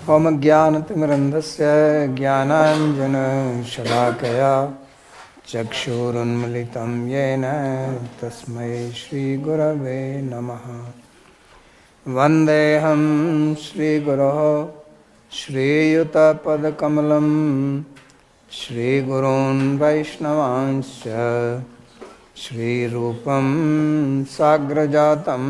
ओम ज्ञानतिमिरन्धस्य ज्ञानाञ्जनशलाकया चक्षुरुन्मिलितं येन तस्मै श्रीगुरवे नमः। वन्देऽहं श्रीगुरोः श्रीयुतपदकमलं श्रीगुरून् वैष्णवांश्च श्रीरूपं साग्रजातं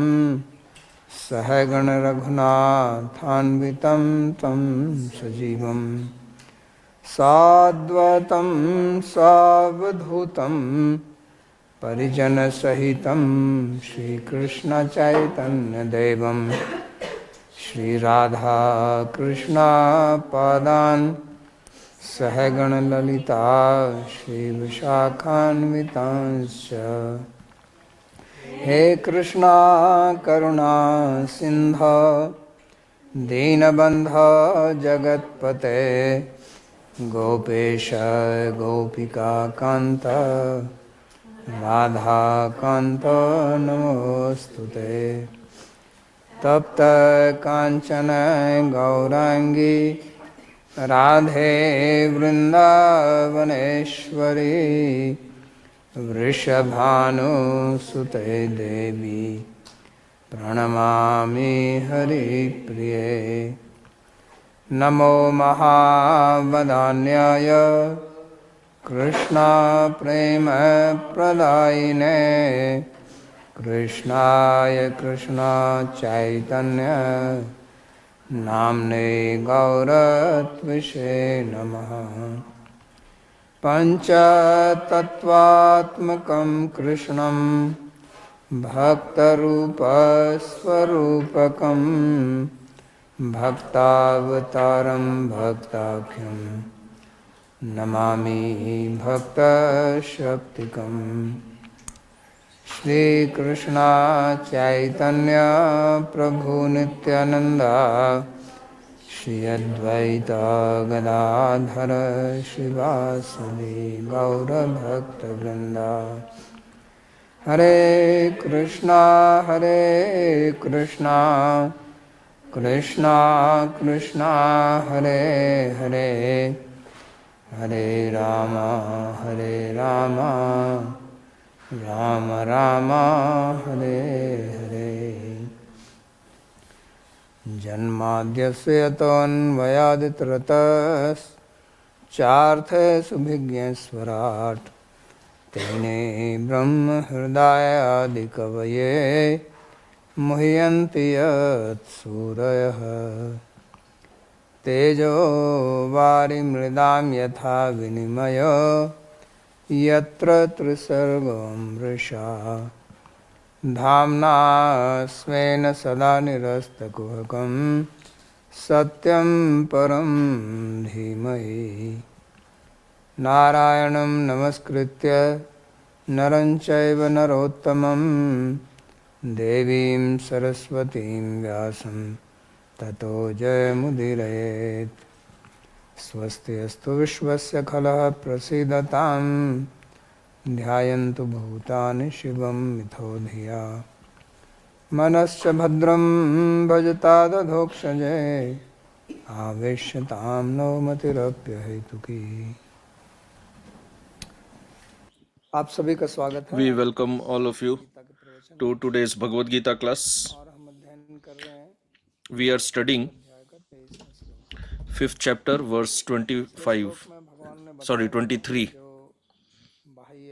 सहगण रघुनाथान्वितं तं सजीवं साद्वतं सावधूतं परिजनसहितं श्रीकृष्णचैतन्यदेवं श्रीराधाकृष्णपादान् सहगण ललिता श्रीविशाखान्वितांश्च। हे कृष्णा करुणा सिंधु दीनबंधो जगत्पते गोपेश गोपिका कांत राधा कांत नमोस्तुते। तप्त कांचन गौरांगी राधे वृंदावनेश्वरी वृषभानुसुते देवी प्रणमामि हरिप्रिये। नमो महावदान्याय कृष्णप्रेमप्रदायिने कृष्णाय कृष्णचैतन्य नाम्ने गौरत्विषे नमः। पञ्चतत्त्वात्मकं कृष्णं भक्तरूपस्वरूपकं भक्तावतारं भक्ताख्यं नमामि भक्तशक्तिकं। श्रीकृष्ण चैतन्य प्रभु नित्यानंद श्री अद्वैत गदाधर श्रीवासदि गौरभक्तवृंदा। हरे कृष्णा कृष्णा कृष्णा हरे हरे हरे राम राम राम हरे हरे। जन्माद्यस्य यतोऽन्वयादितरतश्चार्थेषुभिज्ञस्वराट् तेने ब्रह्महृदायादिकवये मुह्यन्ति यत्सूरयः। तेजो वारिमृदां यथा विनिमयो यत्र त्रिसर्गो मृषा धाम्ना स्वेन सदा निरस्तकुहकं सत्यं परं धीमहि। नारायणं नमस्कृत्य नरं चैव नरोत्तमं देवीं सरस्वतीं व्यासं ततो जयमुदीरयेत्। स्वस्ति अस्तु विश्वस्य खलः प्रसीदतां ध्यायन्तु भूतानि शिवं मिथो धिया। मनश्च भद्रं भजता दधोक्षजे आवेश्यतां नो मतिरप्यहेतुकी। आप सभी का स्वागत है। We welcome all of you to today's Bhagavad Gita class. और हम अध्ययन कर रहे हैं We are studying अध्याय का 23वां श्लोक। 5th chapter, verse इस 25. श्लोक में भगवान ने Sorry, बताया 23. जो बाह्य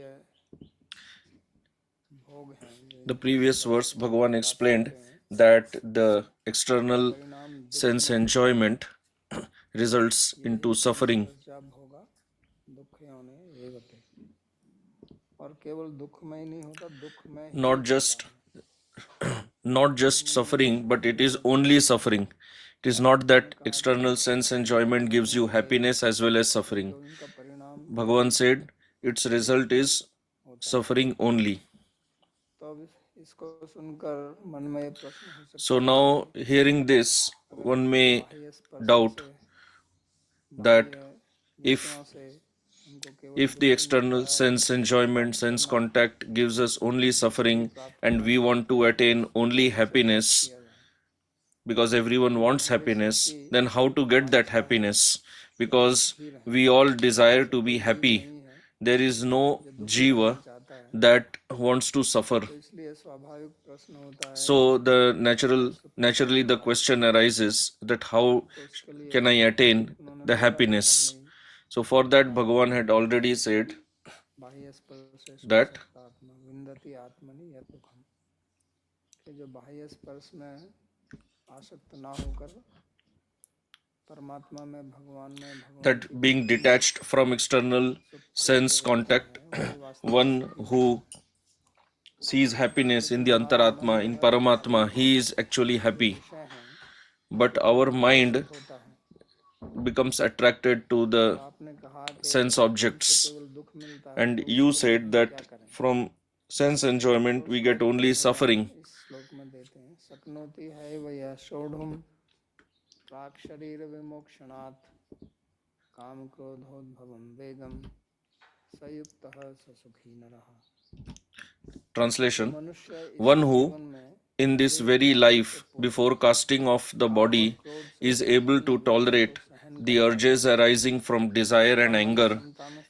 भोग हैं The जिनकी previous तरफ verse, हम Bhagavan प्रयास explained करते हैं that the उसका external परिणाम दुख sense में होता है। enjoyment results into यही suffering. पुनश्चा भोगा दुख योने एवते। और केवल दुख में ही नहीं होता, दुख में ही Not होता just है। not just suffering, but it is only suffering. It is not that external sense enjoyment gives you happiness as well as suffering. तो इनका परिणाम Bhagavan said its result is होता है। suffering only. तो अब इसको सुनकर मन में ये प्रश्न हो सकता So है now, कि hearing this, अगर one may बाह्य स्पर्श doubt से, that बाह्य if विषयों से हमको केवल if दुख the ही मिलता external है और sense उससे ही enjoyment, प्राप्त sense करना है, contact gives us only उससे ही suffering, प्राप्त and करना we want चाहते to हैं, attain only तो उसे कैसे happiness किया जाए। because everyone wants happiness, then how to get that happiness? Because we all desire to be happy. There is no jiva that wants to suffer. तो इसलिए स्वाभाविक प्रश्न होता है So the naturally the question arises that how तो उसके लिए can I attain उन्होंने the बोला कि happiness? अपनी So for that Bhagavan had already said बाह्य स्पर्श से that आत्मा विंदति आत्मनि यत दुखम, कि जो बाह्य स्पर्श में आसक्त ना होकर परमात्मा में भगवान की that being detached from external sense contact, one who sees happiness in the antaratma, in Paramatma, he is actually happy. विषय हैं But our mind होता है। becomes attracted to the तो आपने कहा कि sense उनसे objects, केवल दुख मिलता है, and तो you उसके लिए said हम that क्या करें? from sense enjoyment we get only suffering. इस श्लोक में देते हैं, शक्नोति है वह षोढुम प्राक शरीर विमोक्षणात् काम क्रोधोद्भवम वेगम सयुक्तः स सुखी नरः। Translation: मनुष्य इस one who जीवन में in this very life before casting off the body is able to tolerate the urges arising from desire and anger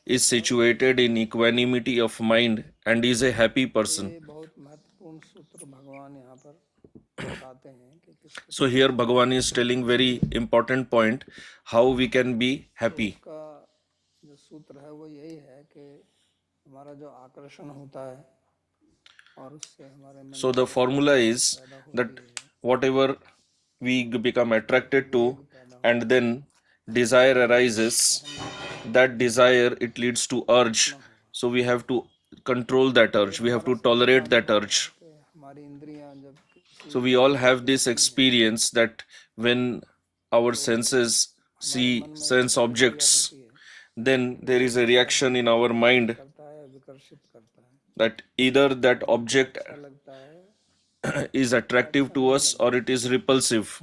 is situated in equanimity of mind and is a happy person. ये बहुत महत्वपूर्ण सूत्र भगवान यहाँ पर बताते हैं कि किस So here Bhagavan is telling very important point how we can be happy. का जो सूत्र है वो यही है कि हमारा जो आकर्षण होता है और उससे हमारे मन So the formula is that whatever we become attracted to and then desire arises, that desire it leads to urge. So we have to control that urge, we have to tolerate that urge. कि हमारी इंद्रियां जब किसी So we all have this experience that when our senses see sense objects, then there is a reaction in our mind करता है विकर्षित करता है, that either that object ऐसा लगता है is attractive to us or it is repulsive.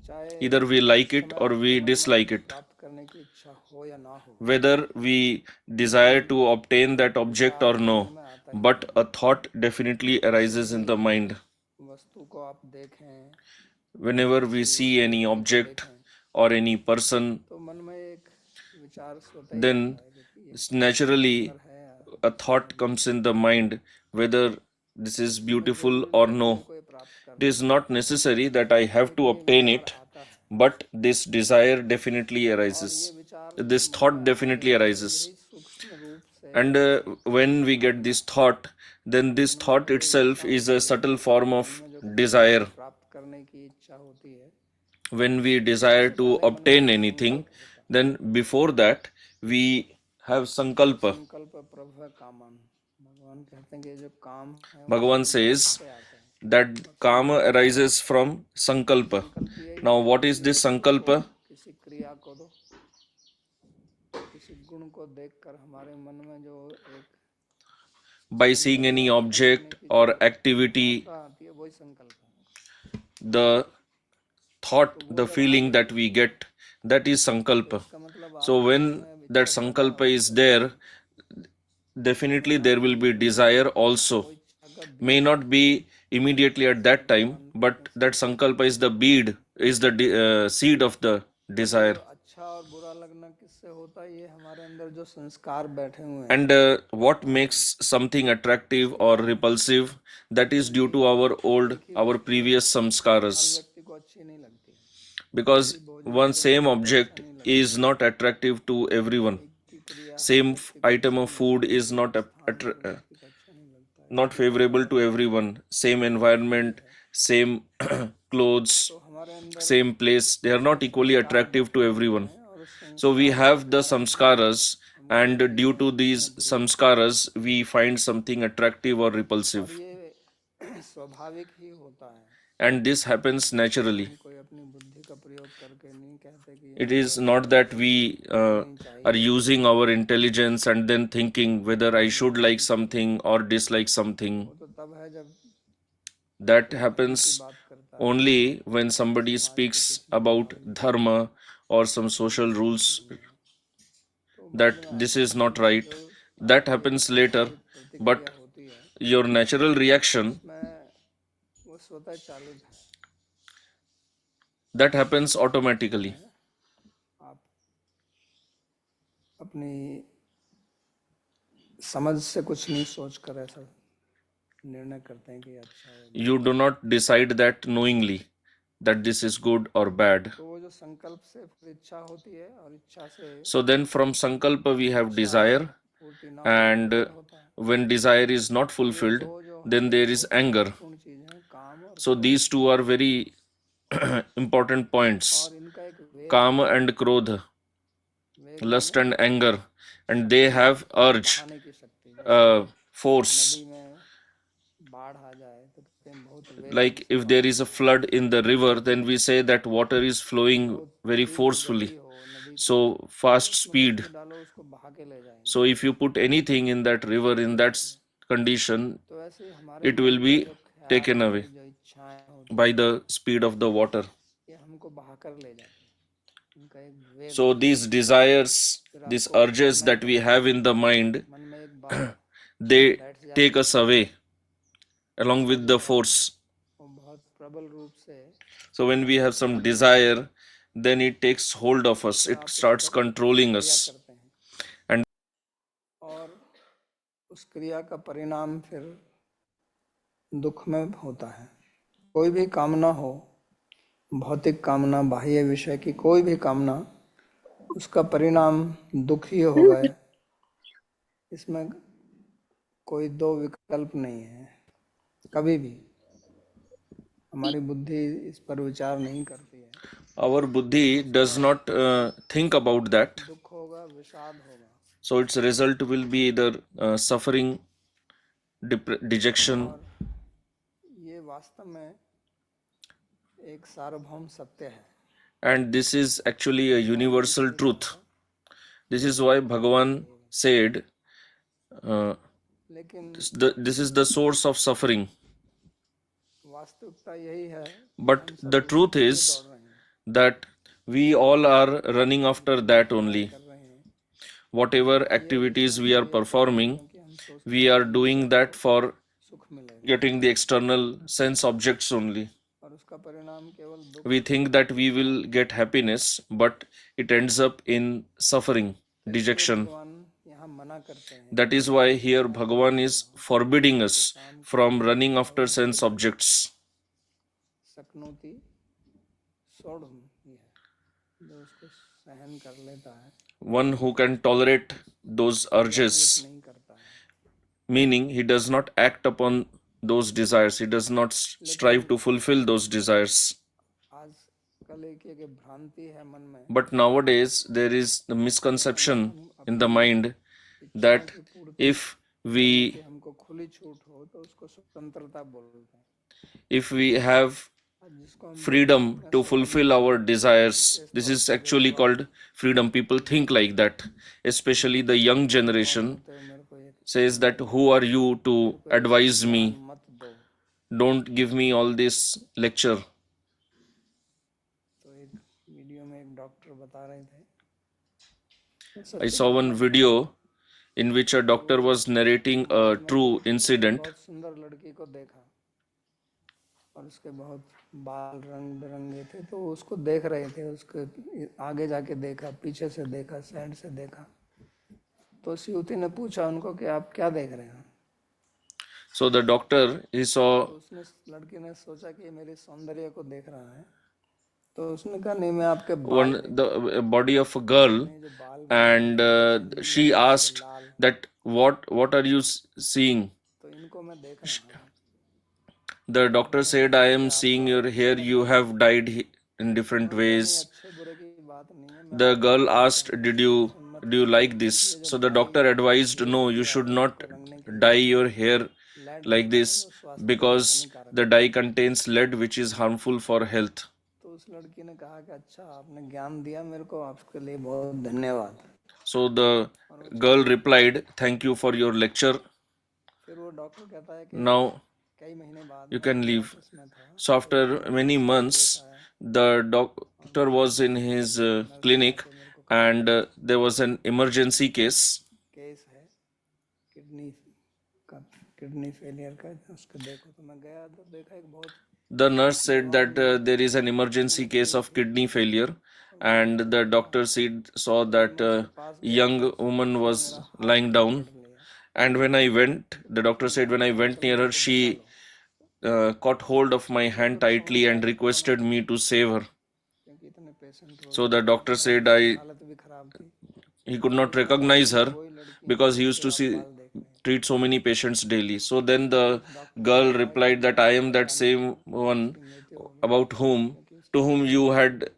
चाहे Either we like it or we dislike it. प्राप्त करने की इच्छा हो या ना हो, Whether we desire to obtain that object or no, but a thought definitely arises in the mind. वस्तु को आप देखें Whenever we see any object or any person, तो मन में एक विचार स्वतः ही then आता है कि naturally ये है, a thought comes in the mind whether this is beautiful or no. कोई प्राप्त कर It is not necessary that I have to obtain it, but this desire definitely arises. This thought definitely arises. सूक्ष्म रूप से And when we get this thought, then this thought itself is a subtle form of desire. प्राप्त करने की इच्छा होती है, When we desire to obtain anything, then before that we have sankalpa. संकल्प प्रभव कामन, भगवान कहते हैं कि जो काम है Bhagavan says से आता है। that kama arises from sankalpa. Now what is this sankalpa? किसी क्रिया को दो, किसी गुण को देखकर हमारे मन में जो एक By seeing any object or activity, आती है वही संकल्प है। the thought, the feeling that we get, that is sankalpa. इसका मतलब So when that sankalpa is there, definitely there will be desire also. May not be immediately at that time, but that sankalpa is the bead, is the seed of the desire. अच्छा और बुरा लगना किससे होता है? ये हमारे अंदर जो संस्कार बैठे हुए हैं, And what makes something attractive or repulsive, that is due to our previous samskaras. व्यक्ति को अच्छी नहीं लगती, Because one same object is not attractive to everyone. Same item of food is not not favorable to everyone. Same environment, same clothes, same place, they are not equally attractive to everyone. So we have the samskaras, and due to these samskaras we find something attractive or repulsive, ये स्वाभाविक ही होता है। and this happens naturally. कोई अपनी बुद्धि का प्रयोग करके नहीं कहते कि It is not that we are using our intelligence and then thinking whether I should like something or dislike something. वो तो तब है जब That happens only when somebody speaks about dharma or some social rules, that this is not right. That happens later, but होती है your natural reaction मैं वो स्वतः चालित है। That happens automatically. आप अपनी समझ से कुछ नहीं सोच कर ऐसा निर्णय करते हैं कि अच्छा है। You do not decide that knowingly that this is good or bad. तो वो जो संकल्प से फिर इच्छा होती है और इच्छा से So then from sankalpa we have desire, पूर्ति ना हो तो and क्रोध होता है। when desire is not fulfilled, दो जो then there is बहुत anger. महत्वपूर्ण चीज है, काम और So these two are very important points, और इनका एक वेग kama and krodha, वेग lust माने and anger, and they have urge, बहाने की शक्ति। जैसे force. नदी में बाढ़ आ जाए तो कहते हैं बहुत वेग Like से if there is a flood in the river, then we say that water is flowing बहुत very तीव्र forcefully, गति हो नदी की, so fast उसमें कुछ speed. भी डालो उसको बहा के ले जाएंगे। So if you put anything in that river in that condition, तो ऐसे ही हमारे it will मन be के जो ख्याल taken away जो इच्छाएं होती by हैं, the speed of the water. ये हमको बहा कर ले जाती हैं। इनका एक वेग So होता है। these desires, फिर these आपको urges करना ही that we पड़ेगा। have in the mind, मन में एक बात they बैठ take जाती us है, away along इच्छा with जो the है force. वो बहुत प्रबल रूप से So when we have some desire, then it takes hold of us, फिर it आप उस starts पर controlling क्रिया us. करते हैं And और उस क्रिया का परिणाम फिर दुख में होता है। कोई भी कामना हो, भौतिक कामना, बाह्य विषय की कोई भी कामना, उसका परिणाम दुख ही होगा। इसमें कोई दो विकल्प नहीं है। कभी भी हमारी बुद्धि इस पर विचार नहीं करती है। our buddhi does not think about that. दुख होगा, विषाद होगा। So its result will be either suffering, dejection. और ये वास्तव में एक सार्वभौम सत्य है। And this is actually a universal truth. This is why Bhagavan said, लेकिन this is the source of suffering. वास्तविकता यही है But हम सब the उसी truth के लिए is दौड़ रहे हैं, that we all are running after that only. कर रहे हैं। Whatever activities we are performing, we are doing that for सुख मिलेगा getting the external sense objects only. और उसका परिणाम केवल दुख। We think that we will get happiness, but it ends up in suffering, dejection. भगवान यहाँ मना करते हैं That is why here Bhagavan is forbidding us from running after sense objects. शक्नोति सोढ़म, ये है जो उसको सहन कर लेता है, One who can tolerate those urges, नहीं करता है। meaning he does not act upon those desires, he does not strive to fulfill those desires. आजकल एक भ्रांति है मन में, But nowadays there is the misconception in the mind that if we हमको खुली छूट हो तो उसको स्वतंत्रता बोलते हैं। if we have जिसको हम freedom to fulfill our desires, this is actually called freedom. People think like that, especially the young generation तो मेरे को एक says that who are you to advise me, मत दो। don't give me all this lecture. तो एक video में एक डॉक्टर बता रहे थे, I saw one video in which a doctor was narrating a true incident. बहुत सुंदर लड़की को देखा और उसके बहुत बाल रंग बिरंगे थे, तो उसको देख रहे थे, उसके आगे जाके देखा, पीछे से देखा, साइड से देखा। तो उस युवती ने पूछा उनको कि आप क्या देख रहे हैं? So the doctor, he saw तो उसने लड़की ने सोचा कि ये मेरे सौंदर्य को देख रहा है, तो उसने कहा नहीं, मैं आपके बाल the body of a girl, जो बाल and she asked that what are you seeing? तो इनको मैं देख रहा हूँ। The doctor said, I am seeing your hair, you have dyed in different ways. अच्छे बुरे की बात नहीं है, The girl asked, do you like this? So the doctor advised, no, you should not dye your hair like this because the dye contains lead which is harmful for health. तो उस लड़की ने कहा कि अच्छा आपने ज्ञान दिया मेरे को, आपके लिए बहुत धन्यवाद। So the girl replied, thank you for your lecture. फिर वो डॉक्टर कहता है कि Now कई महीने बाद you can leave. उसमें था, So after many months, the doctor was in his clinic and there was an emergency case. Case है किडनी का, किडनी फेलियर का, उसको देखो। तो मैं गया तो देखा एक बहुत The nurse said that there is an emergency case of kidney failure, and the doctor saw that young woman was lying down. And when I went, the doctor said, when I went near her, she caught hold of my hand tightly and requested me to save her. क्योंकि इतने patient So the doctor said हालत भी खराब थी, he could not recognize her because he used to treat so many patients daily. So then the girl replied that I am that same one about to whom you had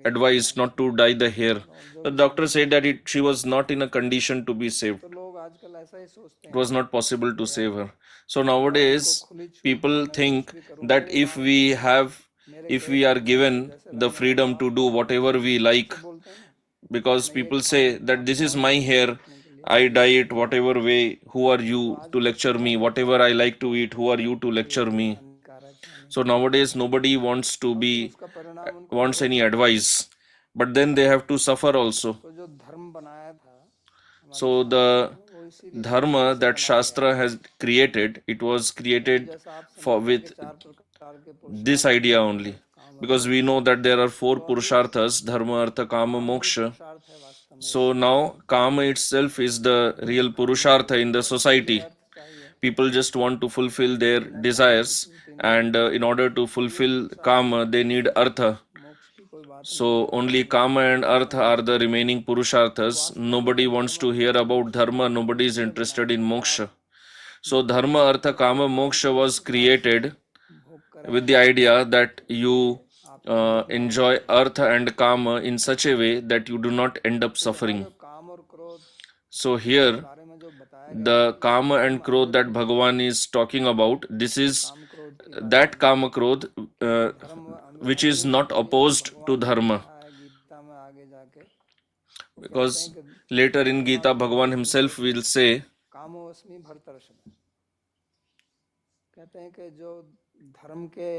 advised not to dye the hair. The doctor said that she was not in a condition to be saved. तो लोग आजकल ऐसा ही सोचते It हैं was not possible to save her. So nowadays, people think that if we are given the freedom to do whatever we like, बोलते हैं ना, because people say that this is my hair, I dye it whatever way. Who are you to lecture me? Whatever I like to eat, who are you to lecture me? हानिकारक है, So nowadays, nobody wants to फिर be उसका परिणाम उनको wants any advice, but then they have to suffer also. तो जो धर्म बनाया था हमारे So the शास्त्रों ने, वो इसीलिए dharma that Shastra has created, it was created जैसा आप for समझते हैं कि with चार प्रकार के this पुरुषार्थ idea only. काम और Because we know that there are four purusharthas, dharma, artha, kama, moksha. पुरुषार्थ है वास्तव में, So now kama itself is the real purushartha in the society. अर्थ चाहिए, People just want to fulfill their desires, and in order to fulfill kama, they need artha. मोक्ष की कोई बात नहीं, So only kama and artha are the remaining purusharthas. Nobody wants to hear about dharma, nobody is interested in moksha. So dharma, artha, kama, moksha was created भोग करें, with the idea that you enjoy artha and kama in such a way that you do not end up suffering. जो काम और क्रोध So here, बारे में जो बताया गया, the kama and krodh that Bhagavan is talking about, this is काम क्रोध की that kama krodh धर्म which is not opposed to dharma. है, गीता में आगे जाके Because later in Gita, Bhagavan himself will say, कामोस्मि भरतर्षभ, कहते हैं कि जो धर्म के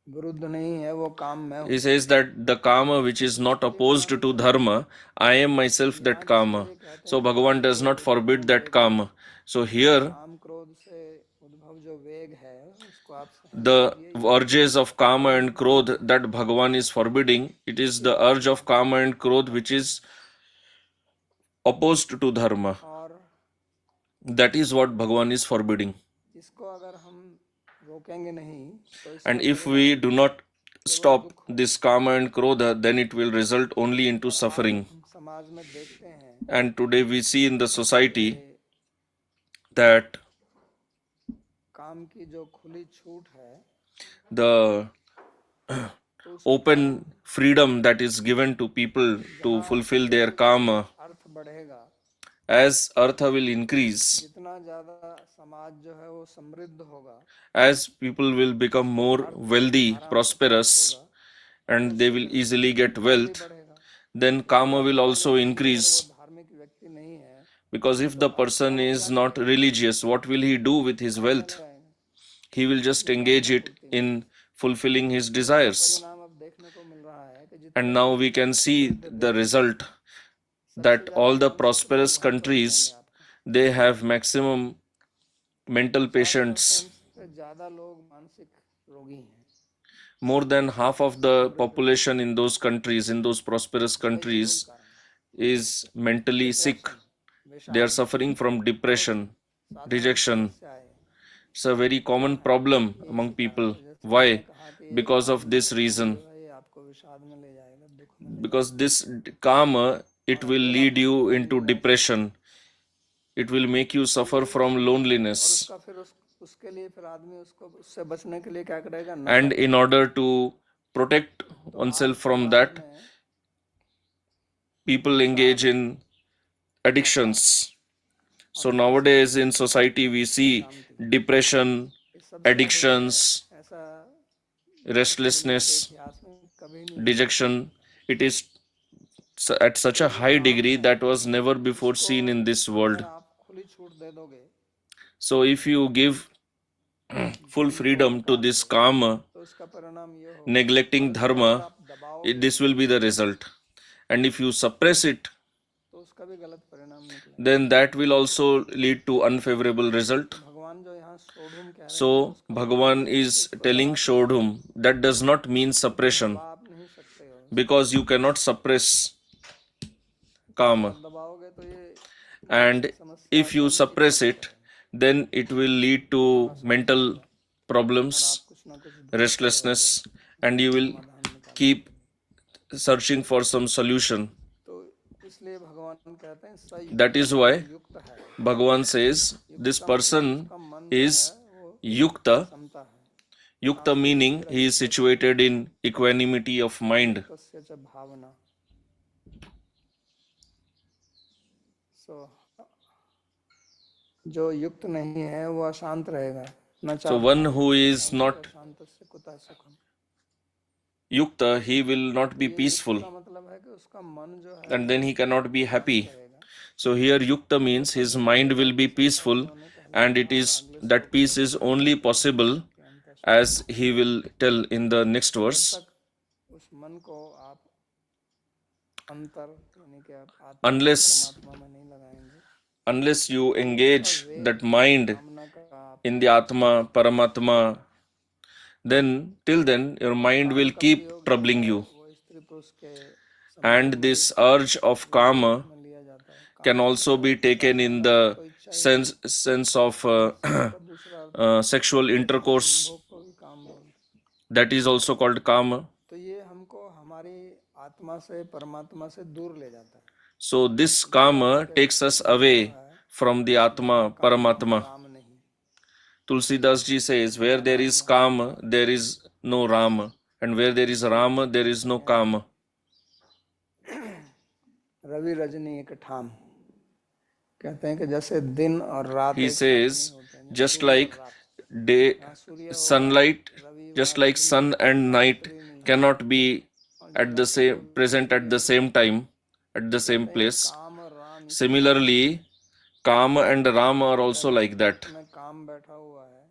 विरुद्ध नहीं है वो काम मैं हूँ, he says that the kama which is not opposed to dharma, I am myself that kama. So Bhagavan does not forbid that kama. So here, काम क्रोध से उद्भव जो वेग है उसको आप the urges of kama and krodh that Bhagavan is forbidding, it is the urge of kama and krodh which is opposed to dharma. और That is what Bhagavan is forbidding. इसको अगर हम रोकेंगे नहीं तो इस And if we do not stop this kama and krodha, then it will result only into suffering. समाज में देखते हैं And today we see in the society that काम की जो खुली छूट है the open freedom that is given to people to fulfill their kama, अर्थ बढ़ेगा, as artha will increase, जितना ज्यादा समाज जो है वो समृद्ध होगा, as people will become more wealthy, prosperous, and they will easily get wealth, बढ़ेगा, then kama will also increase. धार्मिक व्यक्ति नहीं है, Because if the person is not religious, what will he do with his wealth? He will just engage it in fulfilling his desires. परिणाम अब देखने को मिल रहा है कि And now we can see the result that all the prosperous countries, they have maximum mental patients. जितने ज्यादा लोग मानसिक रोगी हैं, More than half of the population in those countries, in those prosperous countries, is mentally sick. They are suffering from depression, rejection. It's a very common problem among people. Why? Because of this reason. ये आपको विषाद में ले जाएगा, दुख में, Because this karma, it will lead you into depression. It will make you suffer from loneliness. उसका फिर उसके लिए फिर आदमी उसको उससे बचने के लिए क्या करेगा, And in order to protect oneself from that, people engage in addictions. So nowadays in society we see depression, addictions, ऐसा restlessness, इतिहास में कभी नहीं, dejection. It is at such a high degree that was never before seen in this world. आप खुली छूट दे दोगे So if you give full freedom to this karma, तो उसका परिणाम ये होगा, neglecting dharma, आप दबाओ this will be the result. And if you suppress it, तो उसका भी गलत परिणाम निकलेगा। then that will also lead to unfavorable result. भगवान जो यहाँ सोढ़ूम कह So Bhagavan is telling Shodhum that does not mean suppression, दबा आप नहीं सकते हो, because you cannot suppress kama, आप दबाओगे तो ये and मानसिक समस्या if you का ही suppress इफेक्ट it, है, then it will lead to mental और problems, आप कुछ ना कुछ ढूंढते restlessness, रहोगे and you will समाधान निकालने keep के लिए। searching for some solution. तो इसलिए भगवान कहते हैं That सयुक्त is जो why युक्त है, Bhagavan says this युक्तम person उसका मन जो is है वो yukta. समता है, Yukta meaning he is situated in equanimity of mind. युक्तस्य च भावना। सो जो युक्त नहीं है वो अशांत रहेगा, न So चाह one who is not शांत से कुतः सुखम। yukta, he will not be ये peaceful, युक्त का मतलब है कि उसका मन जो है and then he cannot be happy. रहेगा। So here yukta means his mind will be peaceful, and it is that peace is only possible, as he will tell in the next जब verse. तक उस मन को आप अंतर यानी कि आप आत्मा Unless परमात्मा में नहीं लगाएंगे, unless you engage that mind कामना का आप in the Atma, Paramatma, then till then your mind will keep troubling you. वो स्त्री पुरुष के And this urge of kama में लिया जाता है, can also be taken in the sense of का दूसरा sexual intercourse. भोग को भी काम बोलते हैं। That is also called kama. तो ये हमको हमारी आत्मा से परमात्मा से दूर ले जाता है। So this kama takes us away from the Atma, Paramatma. Ram नहीं, Tulsidas ji says, where there is kama, there is no Rama, and where there is Rama, there is no kama. Ravi Rajni एक ठाम, कहते हैं कि जैसे दिन और रात He एक साथ says, नहीं होते हैं, just दिन और like रात। day, यहाँ सूर्य sunlight, Ravi just like sun and night cannot be at the same present at the same time, at the same place. काम और Ram Similarly, Kama and Rama are also like that. में काम बैठा हुआ है,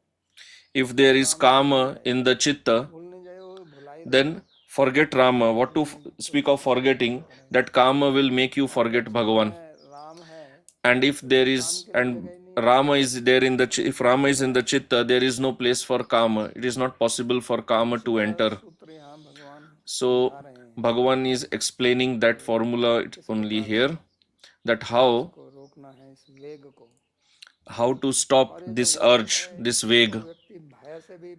If there is Kama in the Chitta, भूल नहीं जाए वो भुलाई then forget Rama. What to speak of forgetting? That Kama will make you forget Bhagavan. Ram है, And if there is, and Rama is there in the, if Rama is in the Chitta, there is no place for Kama. It is not possible for Kama to enter. सूत्र यहाँ भगवान So Bhagavan is explaining that formula only here, that how को रोकना है इस वेग को। how to stop this urge, this veg. व्यक्ति भय से भी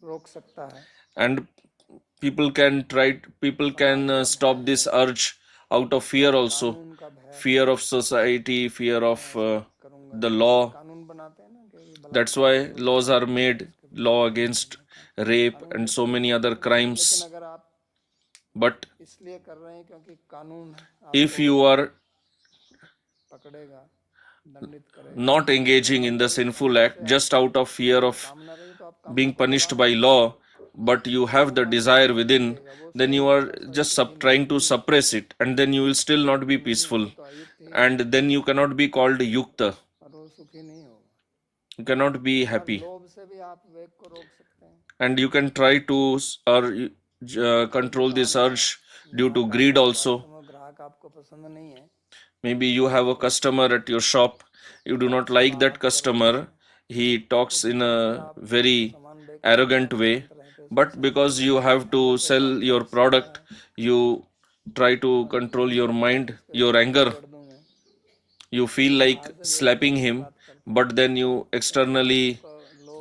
रोक सकता है, And people can stop this urge out of fear also, उनका भय fear of society, fear of the law. कानून बनाते हैं ना कि ये That's why laws are made, law against rape and so many other crimes. अगर आप But इसलिए कर रहे हैं क्योंकि कानून if you are पकड़ेगा, दंडित करेगा, not engaging in the sinful act just out of fear of कामना रही तो आप being punished by law, but you have the desire within, then you are just trying to suppress it, and then you will still not be peaceful, and then you cannot be called yukta. और वो सुखी नहीं होगा। You cannot be happy, लोभ से भी आप वेग को रोक सकते हैं। and you can try to control this urge due to greed also. वो ग्राहक आपको पसंद नहीं है, Maybe you have a customer at your shop, you do not like that customer, he talks in a very arrogant way, but because you have to sell your product, you try to control your mind, your anger. कर दूं मैं, You feel like slapping him, but then you externally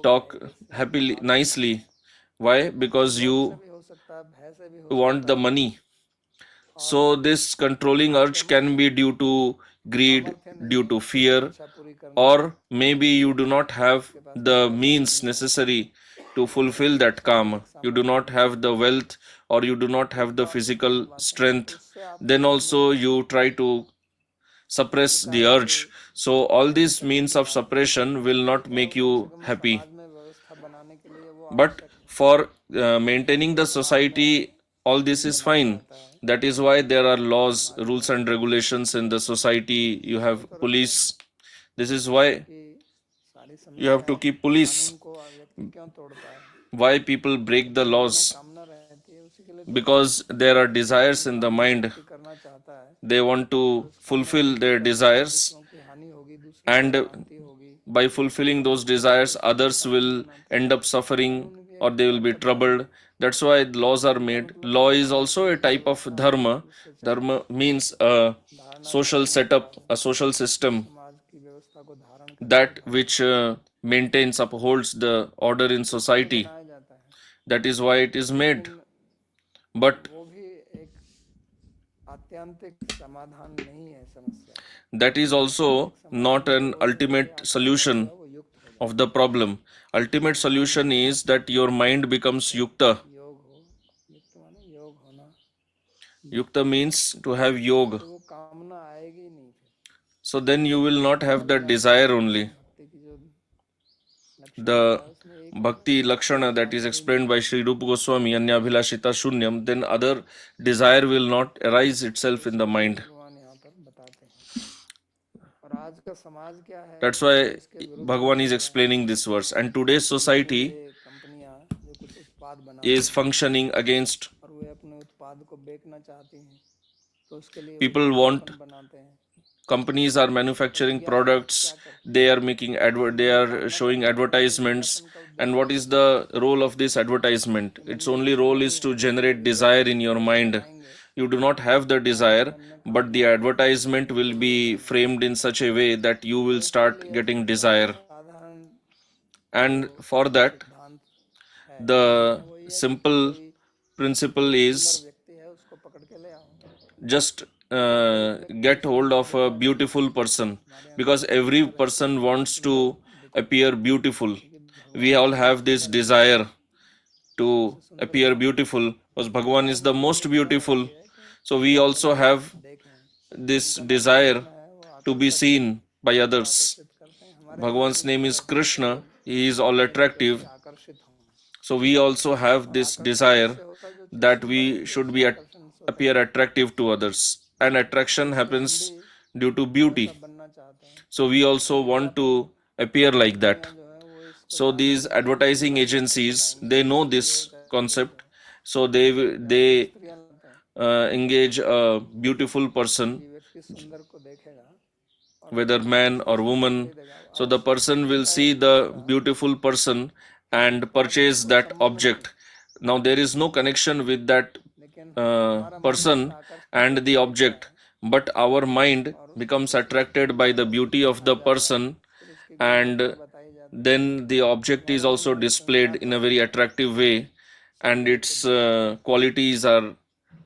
talk happily, nicely. Why? Because you भी हो सकता है, भय से भी हो want the money. So this controlling urge can be due to greed, due to fear, पूरी करना, or maybe you do not have the means necessary to fulfill that kama. You do not have the wealth, or you do not have the physical strength. Then also you try to suppress the urge. So all these means of suppression will not make you happy. में व्यवस्था बनाने के लिए वो But for maintaining the society, all this is fine. That is why there are laws, rules and regulations in the society. You have police. This is why सारी you have to keep police. को व्यक्ति क्यों तोड़ता है, Why people break the laws? कामना रहती है उसी के लिए Because there are desires in the mind. करना चाहता है, They want to fulfill their desires, क्योंकि हानि होगी, दूसरी and शांति होगी, by fulfilling those desires, others will end up suffering or they will be troubled. That's why laws are made. Law is also a type of dharma. Dharma means a social setup, a social system समाज की व्यवस्था को धारण करके that which maintains, upholds the order in society. बनाया जाता है, That is why it is made. लेकिन But वो भी एक आत्यंतिक समाधान नहीं है समस्या का। that is also not an ultimate solution वो युक्त हो of the problem. Ultimate solution is that your mind becomes yukta. जाए, योग हो, युक्त माने योग होना, Yukta means to have yoga. तो वो कामना आएगी ही नहीं फिर। So then you will not have that desire only. भक्ति की जो The Bhakti Lakshana that is explained by Sri Rupa Goswami, Anyabhilashita Shunyam, then other desire will not arise itself in the mind. भगवान यहाँ पर बताते हैं। और आज का समाज क्या है, That's why इसके विरुद्ध Bhagavan is explaining this verse. And today's society ये कंपनियां जो कुछ उत्पाद बना is functioning against. और वे अपने उत्पाद को बेचना चाहती हैं, तो उसके लिए People want, बनाते हैं। companies are manufacturing products, they are making they are showing advertisements. And what is the role of this advertisement? Its only role is to generate desire in your mind. You do not have the desire, but the advertisement will be framed in such a way that you will start getting desire. साधारण And for that, सिद्धांत है, the simple principle is व्यक्ति है उसको पकड़ के ले आओ। just get hold of a beautiful person, because every person wants to appear beautiful. We all have this desire to appear beautiful because Bhagavan is the most beautiful. So we also have this desire to be seen by others. Bhagavan's name is Krishna. He is all attractive. आकर्षित हों, So we also have this desire that we should be appear attractive to others. And attraction happens due to beauty. बनना चाहते हैं, So we also want to appear like that. जो है वो इस So these advertising agencies, they know this concept. So they क्रिया लाते हैं। engage a beautiful person, ये व्यक्ति सुंदर को देखेगा और whether man or woman. So the person will see the beautiful person and purchase that object. Now there is no connection with that लेकिन person and the object, but our mind becomes attracted by the beauty of the person, and बताई जाती then the object is also displayed in a very attractive way, and its qualities are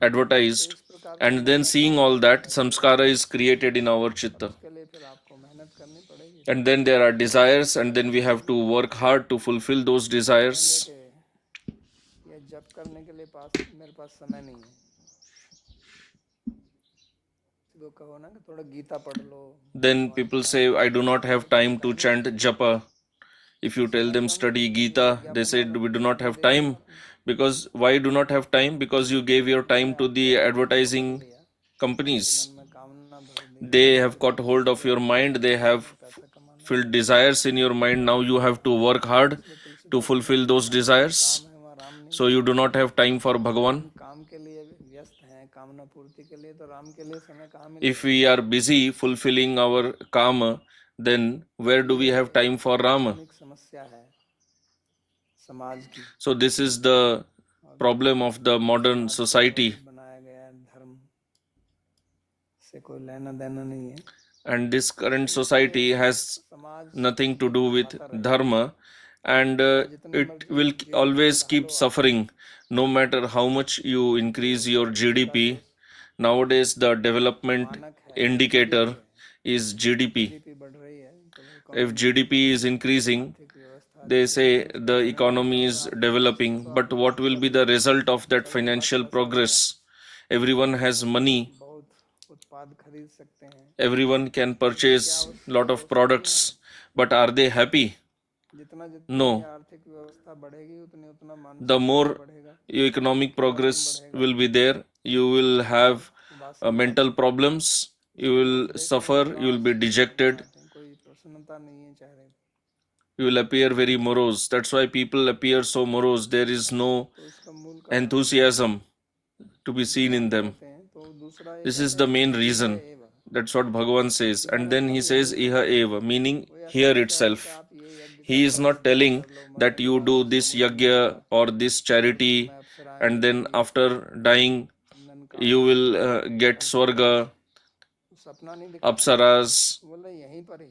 advertised. And then seeing all that, samskara is created in our chitta. के लिए फिर आपको मेहनत करनी पड़ेगी And then there are desires, and then we have to work hard to fulfill those desires. कि ये जप करने के लिए मेरे पास समय नहीं है, तो कहो ना कि थोड़ा गीता पढ़ लो, Then people say, I do not have time to chant japa. If you tell them study Gita, they say we do not have time. Because why do not have time? Because you gave your time to the advertising companies. मैं कामना भर दी, They have got hold of your mind, they have filled desires in your mind. Now you have to work hard to fulfill those desires. वहाँ राम नहीं, So you do not have time for Bhagavan. काम के लिए व्यस्त हैं, कामना पूर्ति के लिए, तो राम के लिए समय कहाँ मिले? If we are busy fulfilling our kama, then where do we have time for Rama? एक समस्या है समाज की, So this is the problem of the modern society. बनाया गया धर्म से कोई लेना देना नहीं है। And this current society has समाज nothing to do with dharma, and it will always keep suffering no matter how much you increase your GDP. Nowadays, the development indicator is GDP. GDP बढ़ रही है, तो If GDP is increasing, आर्थिक व्यवस्था they say the economy is developing, but what will be the result of that financial progress? Everyone has money, बहुत उत्पाद खरीद सकते हैं, everyone can purchase lot of products, but are they happy? जितना जितना No. ये आर्थिक व्यवस्था बढ़ेगी उतनी उतना मानसिक The more बढ़ेगा, your economic progress will be there, you will have mental problems, you will suffer, you will be dejected, कोई प्रसन्नता नहीं है चेहरे पे, you will appear very morose. That's why people appear so morose. There is no तो इसका मूल कारण enthusiasm to be seen in them. होते हैं, तो दूसरा This is the main reason. That's what Bhagavan says. And then he says iha eva, meaning here itself. He is not telling that you do this yajna or this charity and then after dying you will get swarga, सपना नहीं दिखा रहा, apsaras. बोला यहीं पर ही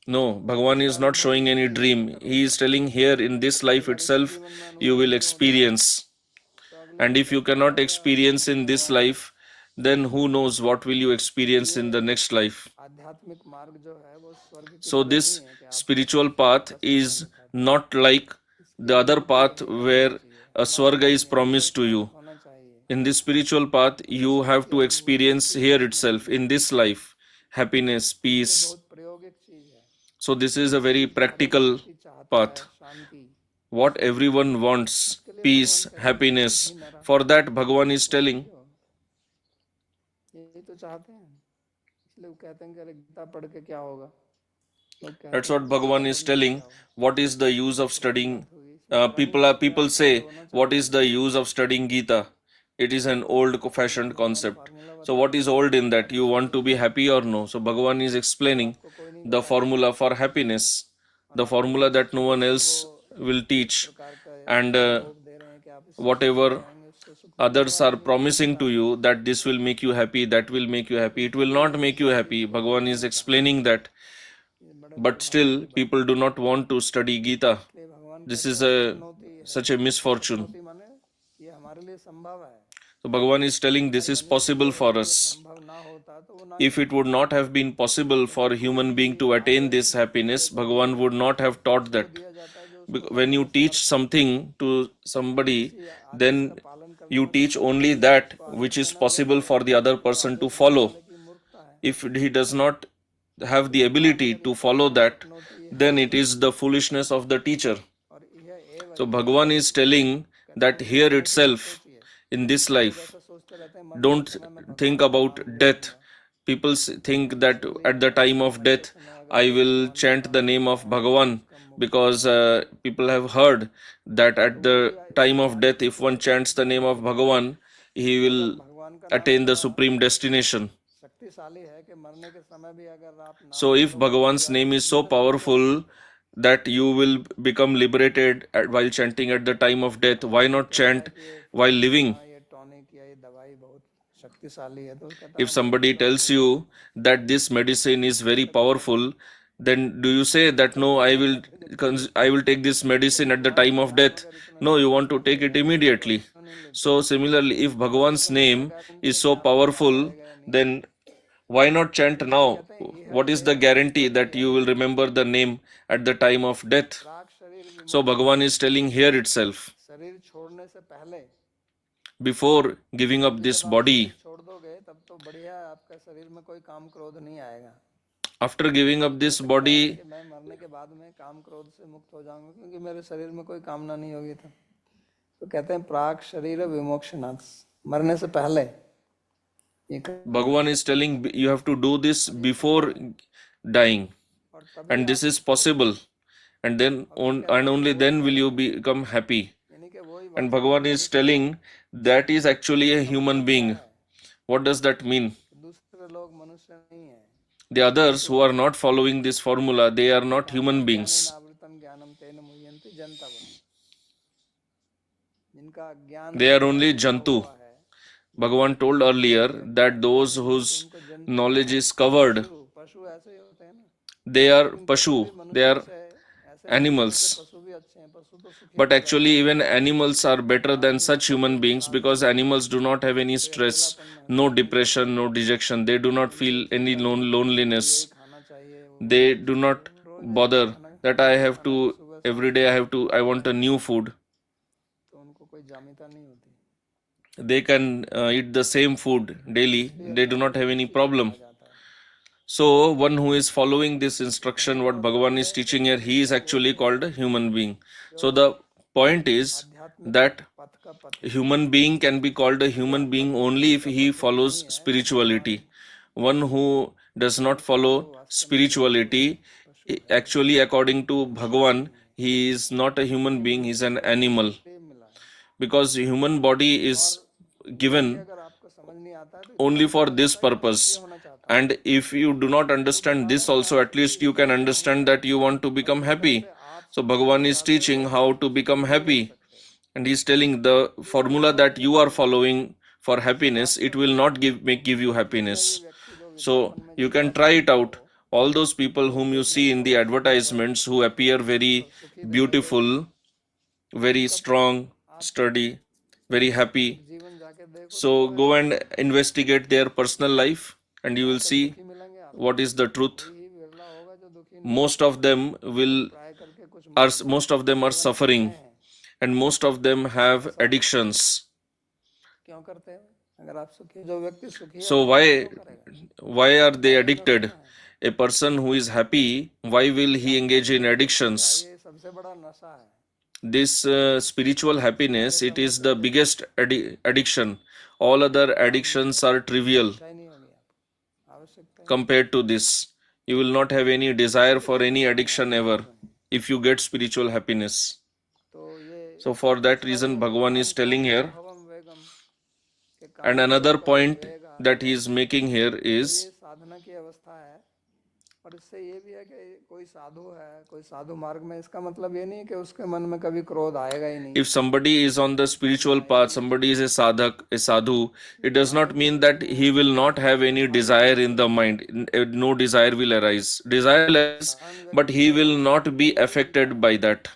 No, Bhagavan is not showing any dream. He is telling here in this life itself you will experience. And if you cannot experience in this life, then who knows what will you experience in the next life. आध्यात्मिक मार्ग जो है वो स्वर्ग की So तरह this नहीं है कि आप spiritual path is not like the other path where a swarga is promised to you. होना चाहिए. In this spiritual path, you have to experience here itself, in this life, happiness, peace. बहुत प्रायोगिक चीज है. So this is a very practical चाहता है path. Shanti, What everyone wants, peace, happiness. For that, Bhagavan is telling. यही तो चाहते हैं, इसलिए वो कहते हैं कि अरे गीता पढ़ के क्या होगा. That's what Bhagavan is telling. What is the use of studying? People say, what is the use of studying Gita? It is an old-fashioned concept. So what is old in that? You want to be happy or no? So Bhagavan is explaining the formula for happiness, the formula that no one else will teach, and whatever others are promising to you that this will make you happy, that will make you happy, it will not make you happy. Bhagavan is explaining that. But still, people do not want to study Gita. This is such a misfortune. ये हमारे लिए संभव है. So Bhagavan is telling this is possible for us. संभव ना होता तो वो ना If it would not have been possible for a human being to attain this happiness, Bhagavan would not have taught that. दिया जाता है जो When you teach something to somebody, then you teach only that which is possible for the other person to follow. की मूर्खता है. If he does not have the ability to follow that, then it is the foolishness of the teacher. और यह ए So Bhagavan is telling that here itself, in this life, सोचते रहते हैं don't think about death. People think that at the time of death, I will chant the name of Bhagavan, because people have heard that at the time of death, if one chants the name of Bhagavan, he will भगवान का attain the supreme destination. शक्तिशाली है कि मरने के समय भी अगर आप नाम So if Bhagavan's name is so powerful that you will become liberated while chanting at the time of death, why not chant while living? ये टॉनिक या ये दवाई बहुत शक्तिशाली है तो कहता If somebody tells you that this medicine is very powerful, then do you say that no, I will take this medicine at the time of death? No, you want to take it immediately. So similarly, if Bhagavan's name is so powerful, then why not chant now? What is the guarantee that you will remember the name at the time of death? राग शरीर So Bhagavan is telling here itself, शरीर छोड़ने से पहले before giving up this body, छोड़ दोगे तब तो बढ़िया है, आपका शरीर में कोई काम क्रोध नहीं आएगा. after giving up this body, कि मैं मरने के बाद में काम क्रोध से मुक्त हो जाऊंगा क्योंकि मेरे शरीर में कोई कामना नहीं होगी. तो कहते हैं प्राक शरीर विमोक्षणात्, मरने से पहले ये Bhagavan is telling you have to do this before dying, और तब and this is possible, and then and only then will you become happy. यानी कि वही And Bhagavan is telling that is actually a human being. What does that mean? दूसरे लोग मनुष्य नहीं है. The others who are not following this formula, they are not human beings. आवृतम ज्ञानम तेन मुह्यन्ति जन्तव, जिनका ज्ञान They are only jantu. Bhagavan told earlier that those whose knowledge is covered, पशु ऐसे ही होते हैं ना. they are pashu, they are ऐसे animals. पशु भी अच्छे हैं, पशु तो सुखी. But actually, even animals are better than such human beings, because animals do not have any stress, no depression, no dejection. They do not feel any loneliness. खाना चाहिए वो They do not bother that I have to, every day I want a new food. तो उनको कोई जामिता नहीं होती. They can eat the same food daily. They do not have any problem. So one who is following this instruction, what Bhagavan is teaching here, he is actually called a human being. So the point is that पथ का पथ human being can be called a human being only if he follows spirituality. One who does not follow spirituality, actually according to Bhagavan, he is not a human being, he is an animal. मिला है. Because human body is given अगर आपको समझ नहीं आता है तो only for this purpose. And if you do not understand this also, at least you can understand that you want to become happy. So Bhagavan is teaching how to become happy. And he's telling the formula that you are following for happiness, it will not give you happiness. So you can try it out. All those people whom you see in the advertisements who appear very beautiful, very strong, sturdy, very happy. जीवन जाके देखो तो So go and investigate their personal life and you will सब see दुखी मिलेंगे आपको। what is the truth. कोई ही बिरला होगा जो दुखी नहीं Most of them will try करके कुछ are मुक्त most of them are जीवन जी रहे suffering हैं। and most of them have addictions. क्यों करते हैं? अगर आप सुखी, जो व्यक्ति सुखी है So वो क्यों करेगा? why are they इसमें addicted? करना है। A person who is happy, why will he engage in addictions? ये सबसे बड़ा नशा है। This spiritual happiness, it is the biggest addiction. All other addictions are trivial इच्छा ही नहीं होगी आपको, आवश्यकता ही compared to this. You will not have any desire for any addiction ever if you get spiritual happiness. नहीं। तो ये So for that reason, Bhagavan is telling here. भवम वेगम के And काम another क्रोध point Vega, that he is making here ये is साधना की अवस्था है। और इससे ये भी है कि कोई साधु है, कोई साधु मार्ग में, इसका मतलब ये नहीं कि उसके मन में कभी क्रोध आएगा ही नहीं। if somebody is on the spiritual path, somebody is a sadhak, a sadhu, it does not mean that he will not have any desire in the mind. No desire will arise. Desire will arise, but he will not be affected by that.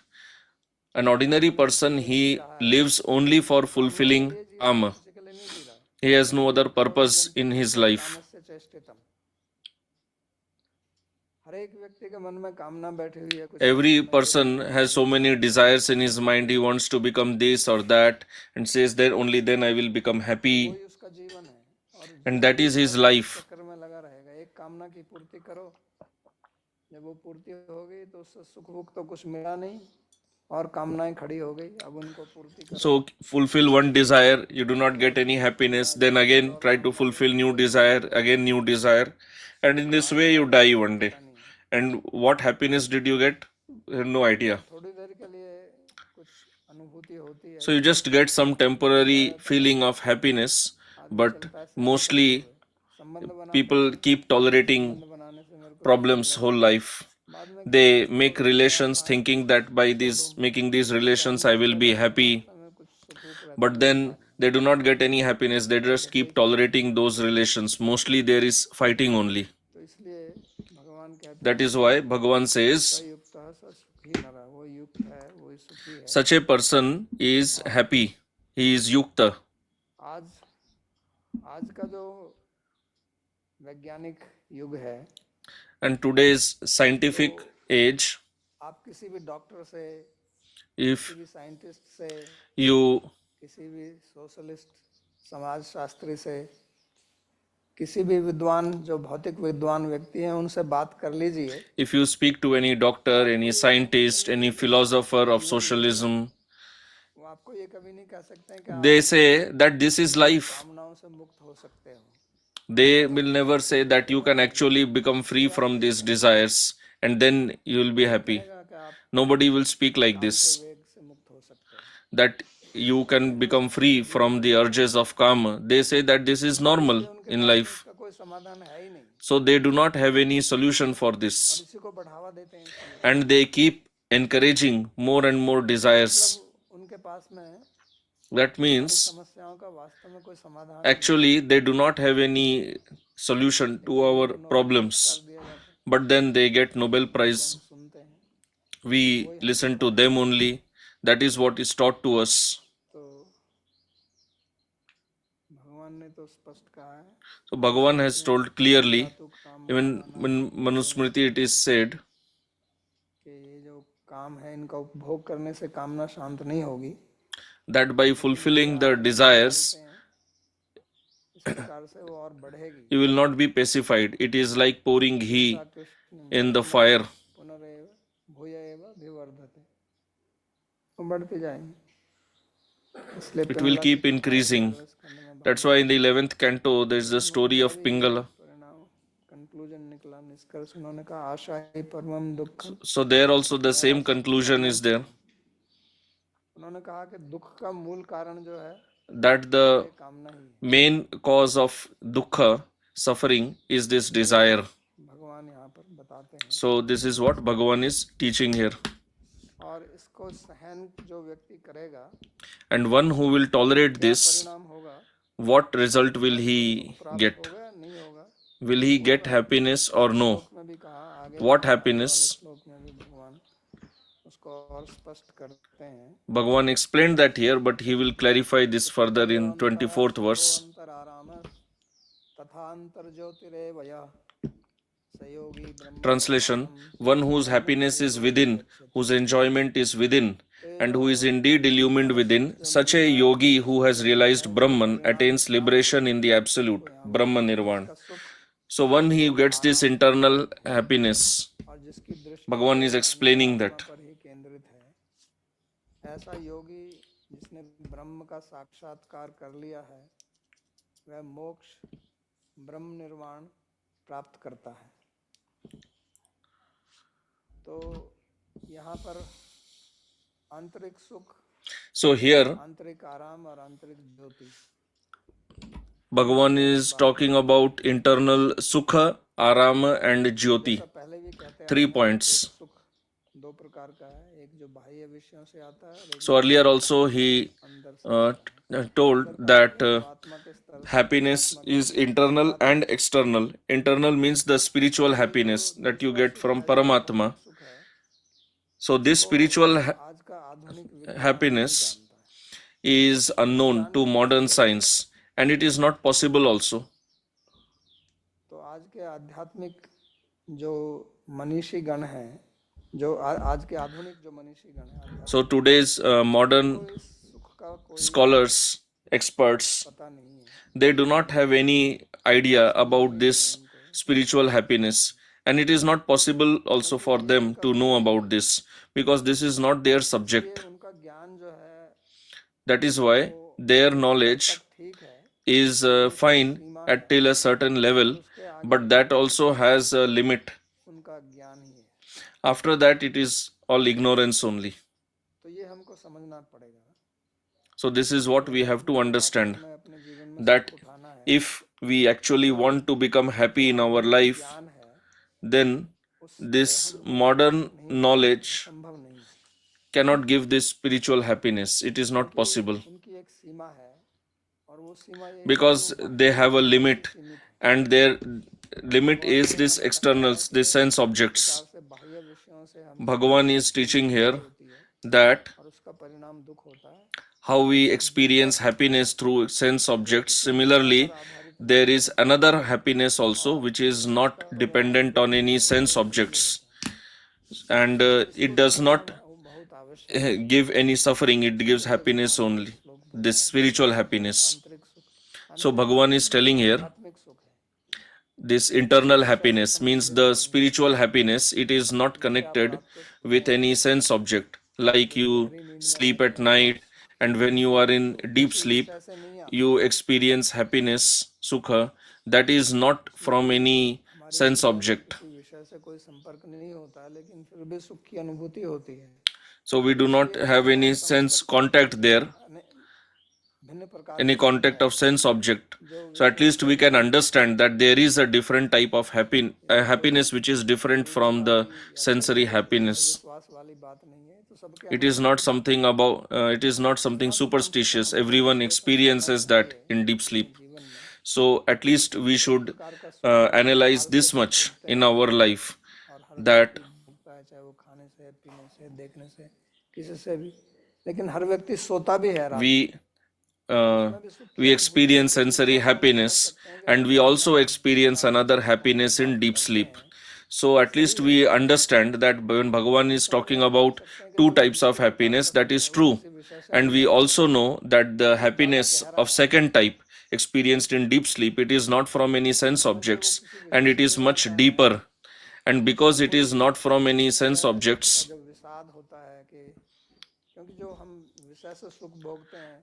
An ordinary person, he lives only for fulfilling kama. किसी के लिए नहीं जी रहा, He has no other purpose in his life. कामस्य चेष्टितम। हर एक व्यक्ति के मन में कामना बैठी हुई है कुछ। Every person has so many desires in his mind. He wants to become this or that and says that only then I will become happy. वही उसका जीवन है और And that is his life. चक्कर में लगा रहेगा। एक कामना की पूर्ति करो, जब वो पूर्ति होगी तो उससे सुख भुख तो कुछ मिला नहीं और कामनाएं खड़ी हो गई, अब उनको पूर्ति करो। So fulfill one desire, you do not get any happiness. Then again try to fulfill new desire, again new desire. And in this way you die one day. And what happiness did you get? No idea. थोड़ी देर के लिए कुछ अनुभूति होती है, So you just get some temporary feeling of happiness, but mostly संबंध बना people keep tolerating बनाने से मेरे को problems whole life. बाद में They make relations thinking that by making these relations I will be happy, हमें कुछ सुख भुख रहता but then they do not get any happiness. They just keep tolerating those relations. Mostly there is fighting only. तो इसलिए भगवान कहते That is why Bhagavan says हैं युक्त है स सुखी नर, वो युक्त है वो सुखी है। such a person is happy. He is yukta. आज आज का जो वैज्ञानिक युग है, And today's scientific age, आप किसी भी डॉक्टर से, if किसी भी साइंटिस्ट से, you किसी भी सोशलिस्ट समाजशास्त्री से, किसी भी विद्वान जो भौतिक विद्वान व्यक्ति हैं उनसे बात कर लीजिए, if you speak to any doctor, any scientist, any philosopher of socialism, वो आपको ये कभी नहीं कह सकते हैं कि आप they say that this is life. कामनाओं से मुक्त हो सकते हो। They will never say that you can actually become free from these desires and then you will be happy. कहेगा कि आप Nobody will speak like this, वेग से मुक्त हो सकते हो। that you can become free from the urges of kama. They say that this is normal in life. इसका कोई समाधान है ही नहीं, So they do not have any solution for this. इसी को बढ़ावा देते हैं इसलिए। And they keep encouraging more and more desires. उनके पास में That means समस्याओं का वास्तव में कोई समाधान actually they do not have any solution to our problems. दिया जाता है, But then they get Nobel Prize. सुनते हैं। We listen to them only. That is what is taught to us. तो भगवान ने तो स्पष्ट कहा है, So Bhagavan has told clearly, तो काम even in Manusmriti it is said कि ये जो काम है इनका उपभोग करने से कामना शांत नहीं होगी। that by fulfilling the desires, इस प्रकार से वो और बढ़ेगी। you will not be pacified. It is like pouring ghee Krishna in the fire. पुनरेव भूय एव अभिवर्धते, वो बढ़ती जाएंगी। इसलिए It will keep increasing. That's why in the 11th canto there is the story of Pingala. परिणाम कंक्लूजन निकला, निष्कर्ष उन्होंने कहा आशा ही परमम दुख। So there also the same conclusion is there, उन्होंने कहा कि दुख का मूल कारण जो है that the कामना ही है। main cause of dukkha suffering is this desire. भगवान यहाँ पर बताते हैं So this is what Bhagavan is teaching here. और इसको सहन जो व्यक्ति करेगा And one who will tolerate क्या this, परिणाम होगा, what result will he प्राप्त get? होगा या नहीं होगा। Will he get happiness or no? श्लोक में भी कहा, आगे What आगे वाले happiness? श्लोक में भी भगवान उसको और स्पष्ट करते हैं। Bhagavan explained that here, but he will clarify this further in 24th verse. Translation: one whose happiness is within, whose enjoyment is within, and who is indeed illumined within, such a yogi who has realized Brahman attains liberation in the absolute, Brahman Nirvana. So one he gets this internal happiness. Bhagavan is explaining that. केंद्रित है। ऐसा योगी जिसने ब्रह्म का साक्षात्कार कर लिया है, वह मोक्ष ब्रह्म निर्वाण प्राप्त करता है। तो यहाँ पर आंतरिक सुख, So here आंतरिक आराम और आंतरिक ज्योति, Bhagavan is talking about internal sukha, arama and jyoti. पहले भी कहते हैं 3 points. सुख दो प्रकार का है, एक जो बाह्य विषयों से आता है और एक So earlier also he अंदर से told that आत्मा के स्तर happiness is internal and external. Internal means the spiritual happiness that you get from Paramatma. सुख है। So this spiritual आज का आधुनिक happiness is unknown to modern science, and it is not possible also. तो आज के आध्यात्मिक जो मनीषी गण हैं, जो आज के आधुनिक जो मनीषी गण हैं, So today's modern इस सुख का कोई scholars, experts, पता नहीं है। they do not have any idea about this spiritual happiness, and it is not possible also for them to know about this because this is not their subject. उनका ज्ञान जो है That is why their knowledge ठीक है, is fine at till a certain level, but that also has a limit. उनका ज्ञान ही है। After that, it is all ignorance only. तो ये हमको समझना पड़ेगा। So this is what we have to understand, हमें अपने जीवन में that सुख उठाना है, if we actually want to become happy in our life, ज्ञान है, then this modern knowledge संभव नहीं है। cannot give this spiritual happiness. It is not possible उनकी एक सीमा है और वो सीमा ये because they have a limit, and their limit is this externals, this sense objects. से बाह्य विषयों से हम Bhagavan is teaching here that और उसका परिणाम दुख होता है। how we experience happiness through sense objects. Similarly, there is another happiness also which is not dependent on any sense objects, and it does not वो बहुत आवश्यक give any suffering, it gives happiness only, this spiritual happiness. आंतरिक सुख, So Bhagavan is telling here, आत्मिक सुख है। this internal happiness means the spiritual happiness. It is not connected with any sense object, like you sleep at night, and when you are in deep sleep ऐसे नहीं आता, you experience happiness, sukha, that is not from any sense object. किसी विषय से कोई संपर्क नहीं होता है, लेकिन फिर भी सुख की अनुभूति होती है। So we do not have any sense contact there, भिन्न प्रकार any contact of sense object. So at least we can understand that there is a different type of happiness which is different from the sensory happiness. विश्वास वाली बात नहीं है। तो सबके It is not something about it is not something superstitious. Everyone experiences that in deep sleep. जीवन में So at least we should analyze this much in our life, that भोगता है, चाहे वो खाने से, पीने से, देखने से, किसी से भी। लेकिन हर व्यक्ति सोता भी है रात we experience sensory happiness, and we also experience another happiness in deep sleep. So at least we understand that when Bhagavan is talking about two types of happiness, that is true, and we also know that the happiness of second type experienced in deep sleep, it is not from any sense objects, and it is much deeper. And because it is not from any sense objects, जब विषाद होता है कि क्योंकि जो हम विषय से सुख भोगते हैं,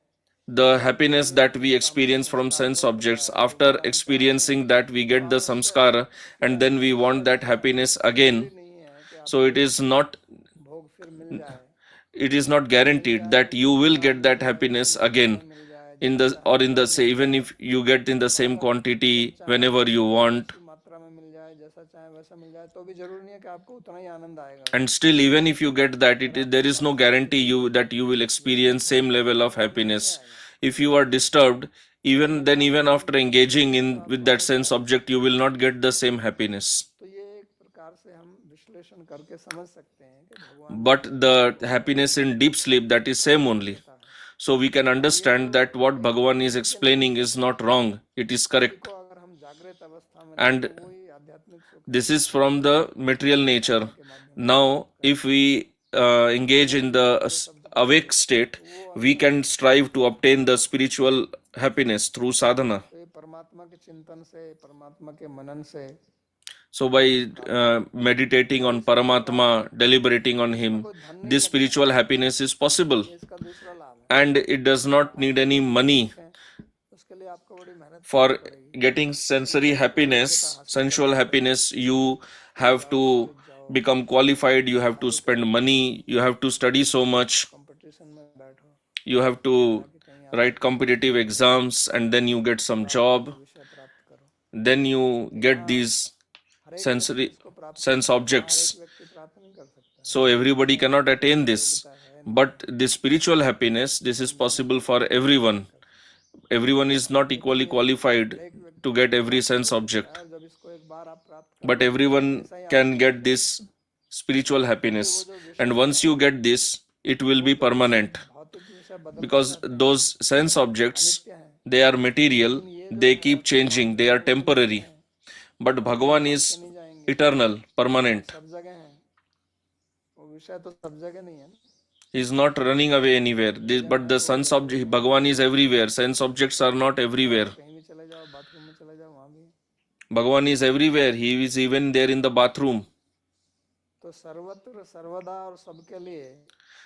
the happiness that we experience from sense objects, after experiencing that we get the samskara, and then we want that happiness again. नहीं है कि So it is not भोग फिर मिल जाए, guaranteed that you will get that happiness again. मिल जाए, in the or in the say even if you get in the same quantity whenever you want, ऐसी मात्रा में मिल जाए, जैसा चाहे वैसा मिल जाए, तो भी जरूरी नहीं है कि आपको उतना ही आनंद आएगा। and still even if you get that, there is no guarantee you that you will experience same level of happiness. If you are disturbed, even after engaging in with that sense object, you will not get the same happiness. तो ये एक प्रकार से हम विश्लेषण करके समझ सकते हैं कि भगवान But the happiness in deep sleep, that is same only. So we can understand that what Bhagavan is explaining is not wrong, it is correct. को अगर हम जागृत अवस्था में And देखें, वही आध्यात्मिक सुख this is from the material nature. Now, if we engage in the awake state, we can strive to obtain the spiritual happiness through sadhana. तो ये परमात्मा के चिंतन से, परमात्मा के मनन से, So, by meditating on Paramatma, deliberating on Him, this spiritual happiness is possible. इसका दूसरा लाभ है। And it does not need any money. उसके लिए आपको बड़ी मेहनत For getting sensory happiness, sensual happiness, you have to become qualified, you have to spend money, you have to study so much, competition में बैठो, you have to write competitive exams, and then you get some job, विषय प्राप्त करो। then you get these sensory sense objects. व्यक्ति प्राप्त नहीं कर सकता। So everybody cannot attain this. But this spiritual happiness, this is possible for everyone. Everyone is not equally qualified to get every sense object, जब इसको एक बार आप प्राप्त but everyone can get this spiritual happiness. And once you get this, it will be permanent, भौतिक विषय बदल because those sense objects, they are material, they keep changing, they are temporary. But Bhagavan is eternal, permanent. सब जगह है, वो विषय तो सब जगह नहीं है ना। He is not running away anywhere. But the sense object, Bhagavan is everywhere. Sense objects are not everywhere. कहीं भी चले जाओ, बाथरूम में चले जाओ, वहाँ भी है। Bhagavan is everywhere. He is even there in the bathroom. तो सर्वत्र सर्वदा और सबके लिए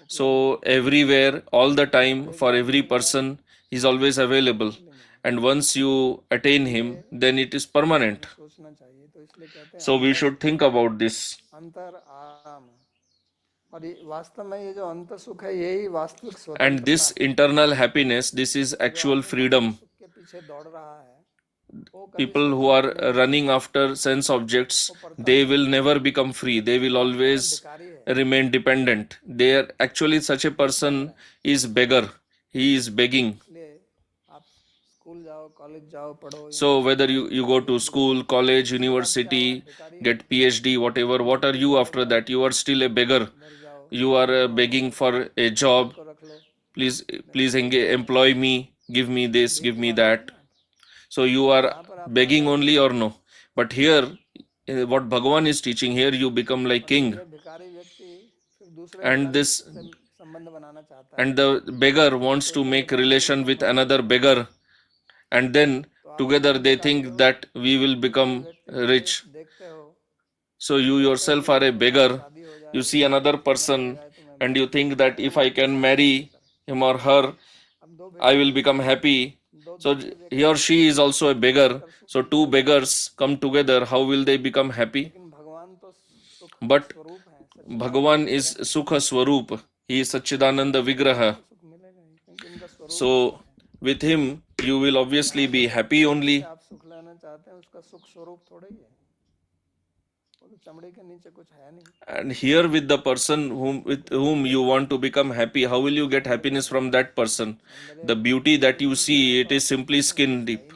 So everywhere, all the time, for every person, he is always available. And once you attain him, then it is permanent. सोचना चाहिए। तो इसलिए कहते हैं So we should think about this. अंतर आराम, और ये वास्तव में ये जो अंत सुख है, यही वास्तविक स्वतंत्रता And this internal happiness, this is actual freedom. के पीछे दौड़ रहा है। वो कभी People who are running after sense objects, they will never become free. They will always भिखारी है। remain dependent. They are actually, such a person is beggar. He is begging. इसलिए आप स्कूल जाओ, कॉलेज जाओ, पढ़ो, So whether you go to school, college, university, get PhD, whatever, what are you after that? You are still a beggar. घर जाओ, You are begging for a job. को रख लो। Please employ me. Give me this. Give me that. So you are begging only or no? But here, what Bhagavan is teaching here, you become like king. ये भिखारी व्यक्ति फिर दूसरे And भिखारी this से संबंध बनाना चाहता है। and the beggar wants to make relation with another beggar, and then together they think that we will become rich. देखते हो, So you yourself are a beggar. You see another person and you think that if I can marry him or her, हम दो I will become happy. So he or she is also a beggar. So two beggars come together, how will they become happy? लेकिन भगवान तो सुख But स्वरूप है, Bhagavan is Sukha Swarup. He is Satchidananda Vigraha. सुख मिलेगा ही, क्योंकि इनका स्वरूप So with him, you will obviously be happy only. आप सुख लेना चाहते हैं, उसका सुख स्वरूप थोड़ा ही है, वो तो चमड़े के नीचे कुछ है नहीं। And here with the person with whom you want to become happy, how will you get happiness from that person? The beauty that you see, it is simply skin deep.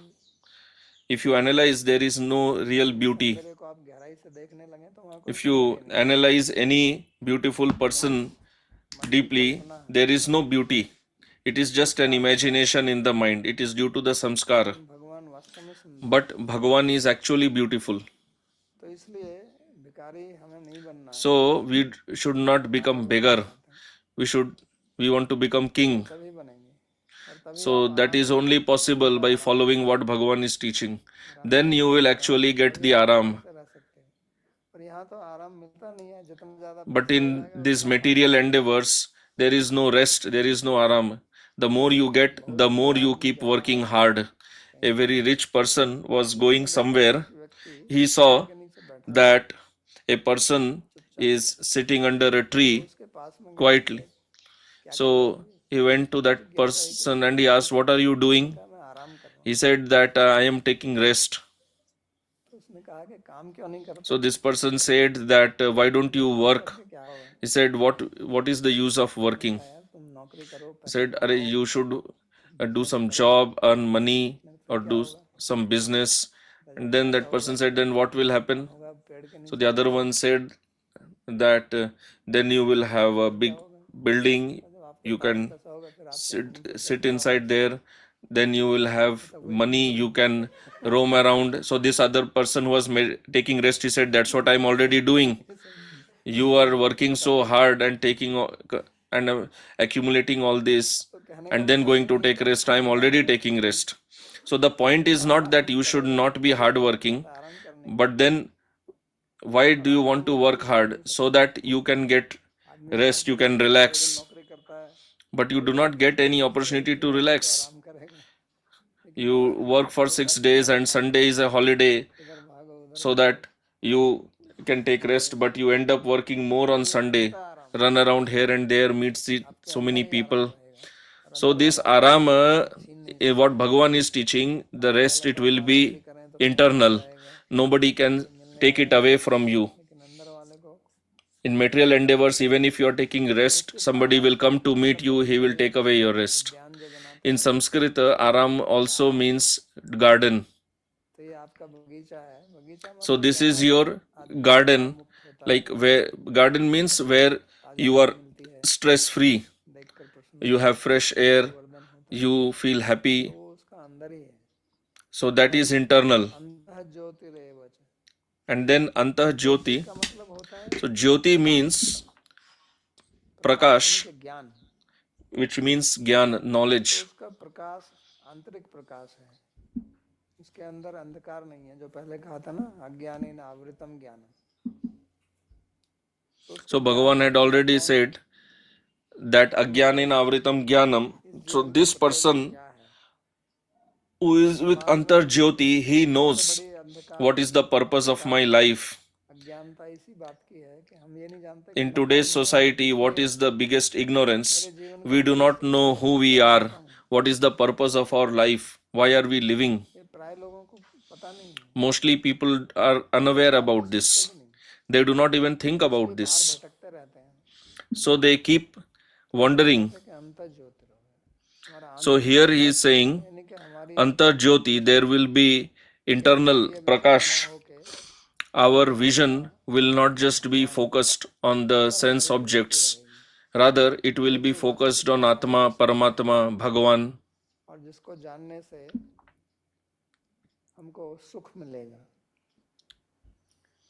If you analyze, there is no real beauty. मेरे को आप गहराई से देखने लगे तो वहाँ If you analyze any beautiful person deeply, there is no beauty. It is just an imagination in the mind. It is due to the samskara. भगवान वास्तव में सुंदर, But Bhagavan is actually beautiful. तो इसलिए भिखारी हमें नहीं बनना है, So we should not become beggar. We want to become king. तभी बनेंगे। और तभी So that is only possible by following what Bhagavan is teaching. Then you will actually get the aram. रह सकते हैं, पर यहाँ तो आराम मिलता नहीं है। जितना ज्यादा But in these material endeavors, there is no rest, there is no aram. The more you get, the more you keep working hard. A very rich person was going somewhere. व्यक्ति He saw के नीचे बैठा, that a person is sitting under a tree उसके पास में quietly. So he went to that person and he asked, "What are you doing?" क्या मैं आराम कर रहा हूँ? He said that I am taking rest. तो उसने कहा कि काम क्यों नहीं करता? So this person said that why don't you work? करके क्या होगा? He said, what is the use of working? यार तुम नौकरी करो, He पैसे said, "Arey, कमाओ, you should do business some करो, job, earn money, फिर or क्या do होगा? some business." And then पैसा that होगा person तो said, "Then what will happen?" होगा, पेड़ के So नीचे the other बैठोगे, one said that then you will have a क्या big होगा? building, जब आपके you पास can पैसा होगा फिर आपके sit मन से sit क्या होगा? inside there, then you will have तो वही money, बोल you can roam around. So this other person who was taking rest, he said, "That's what I'm already doing. You are working so hard and taking and accumulating all this तो कहने का and then मतलब going ये to नहीं take कि rest. I'm हमें already आराम taking करना rest." So the point is not that you should not be hard working, है, आराम करने के but then why do you want to work hard? So that you can get आदमी rest, you can पूरे दिन relax, नौकरी करता है, but you do not get any opportunity to तो relax. आराम करेगा, लेकिन You work for 6 days and Sunday is a holiday इधर भागो उधर so that you can take rest, but you end up working more on Sunday, आराम run around here and there, meet आपके so अंदर many ही आराम people. रहेगा, और So अंदर this वाला aram, छीन नहीं what Bhagavan is teaching, the बाहर rest वाला it चाहे will पाँच be नौकरी करें तो पैसा मिल internal. जाएगा, Nobody can ये मिलने take it आएगा, away from you. लेकिन अंदर वाले को In material endeavors, even if you are taking rest, somebody will come to meet you, he will take away your rest. ज्ञान जो बनाता In है, Sanskrit, aram also means garden. तो ये आपका बगीचा है, बगीचा So मतलब this is जहाँ your आदमी garden, मुक्त होता है, like where garden means where you are मिलती है, stress free, देखकर you have fresh air, प्रवर्धन होता है, you feel happy. तो वो उसका अंदर ही है, So that is internal. अंतः ज्योतिरेव च। And then antah jyoti. का मतलब होता है So jyoti means prakash, के ज्ञान, which means gyan, knowledge. उसका प्रकाश आंतरिक प्रकाश है, उसके अंदर अंधकार नहीं है, जो पहले कहा था ना, अज्ञानेन आवृतम ज्ञानम। So Bhagavan had already said that ajnanena avritam jnanam. So this person क्या है? who is with antar jyoti, he knows बड़ी अंधकार what is the purpose of my life. अज्ञानता इसी बात की है कि हम ये नहीं जानते In today's society, what is the biggest ignorance? We do not know who we are. What is the purpose of our life? Why are we living? ये प्राय लोगों को पता नहीं है, Mostly people are unaware about this. They do not even think about this. भटकते रहते हैं, So they keep wondering. कि अंतः ज्योतिरेव, हमारा So here he is saying, यानी कि हमारी Antar Jyoti, there will be internal prakash. होके Our vision will not just be focused on the sense objects, rather, it will be focused on Atma, Paramatma, Bhagavan. और जिसको जानने से हमको सुख मिलेगा।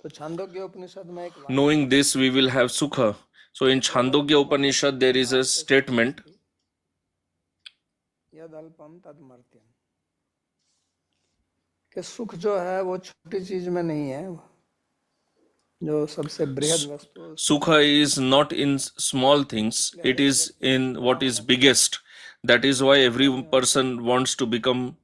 तो छांदोग्य उपनिषद में एक वाक्य Knowing this, we will have Sukha. So in Chandogya Upanishad, there is a statement, यद अल्पम तद मर्त्यम, कि सुख जो है वो छोटी चीज में नहीं है, जो सबसे बृहद वस्तु Sukha is not in small things, it is in what is biggest. That is why every person wants to become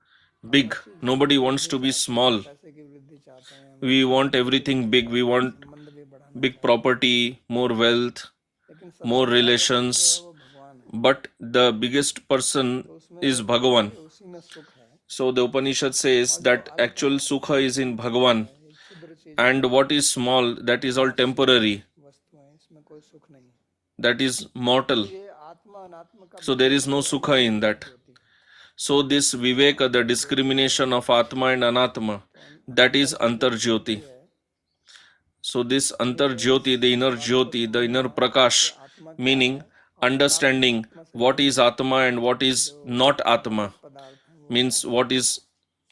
big. Nobody wants to be small. पैसे की वृद्धि चाहते हैं, We want everything big. We want संबंध भी बढ़ाना, big property, more wealth, लेकिन more relations. वो भगवान है, But the biggest person is Bhagavan. उसी में सुख है, So the Upanishad says that actual Sukha is in Bhagavan. ये क्षुद्र चीज And what is small, that is all temporary. वस्तु है, इसमें कोई सुख नहीं है। That is mortal. ये आत्मा अनात्मा का So there is no Sukha in that. So this Viveka, the discrimination of Atma and Anatma, that is Antar Jyoti. So this Antar Jyoti, the inner Jyoti, the inner Prakash, meaning understanding what is Atma and what is not Atma, means what is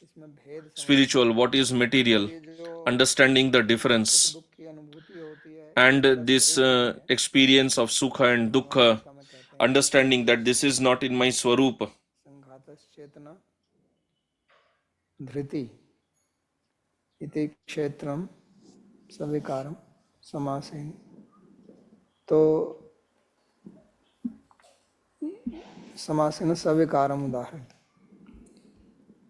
इसमें भेद spiritual, what is material, जो understanding the difference. दुख की अनुभूति होती है, And this experience of Sukha and Dukkha, understanding that this is not in my Swarupa. संघातस् चेतना धृति इति क्षेत्रम सविकारम समासेन। तो समासेन सविकारम उदाहरण,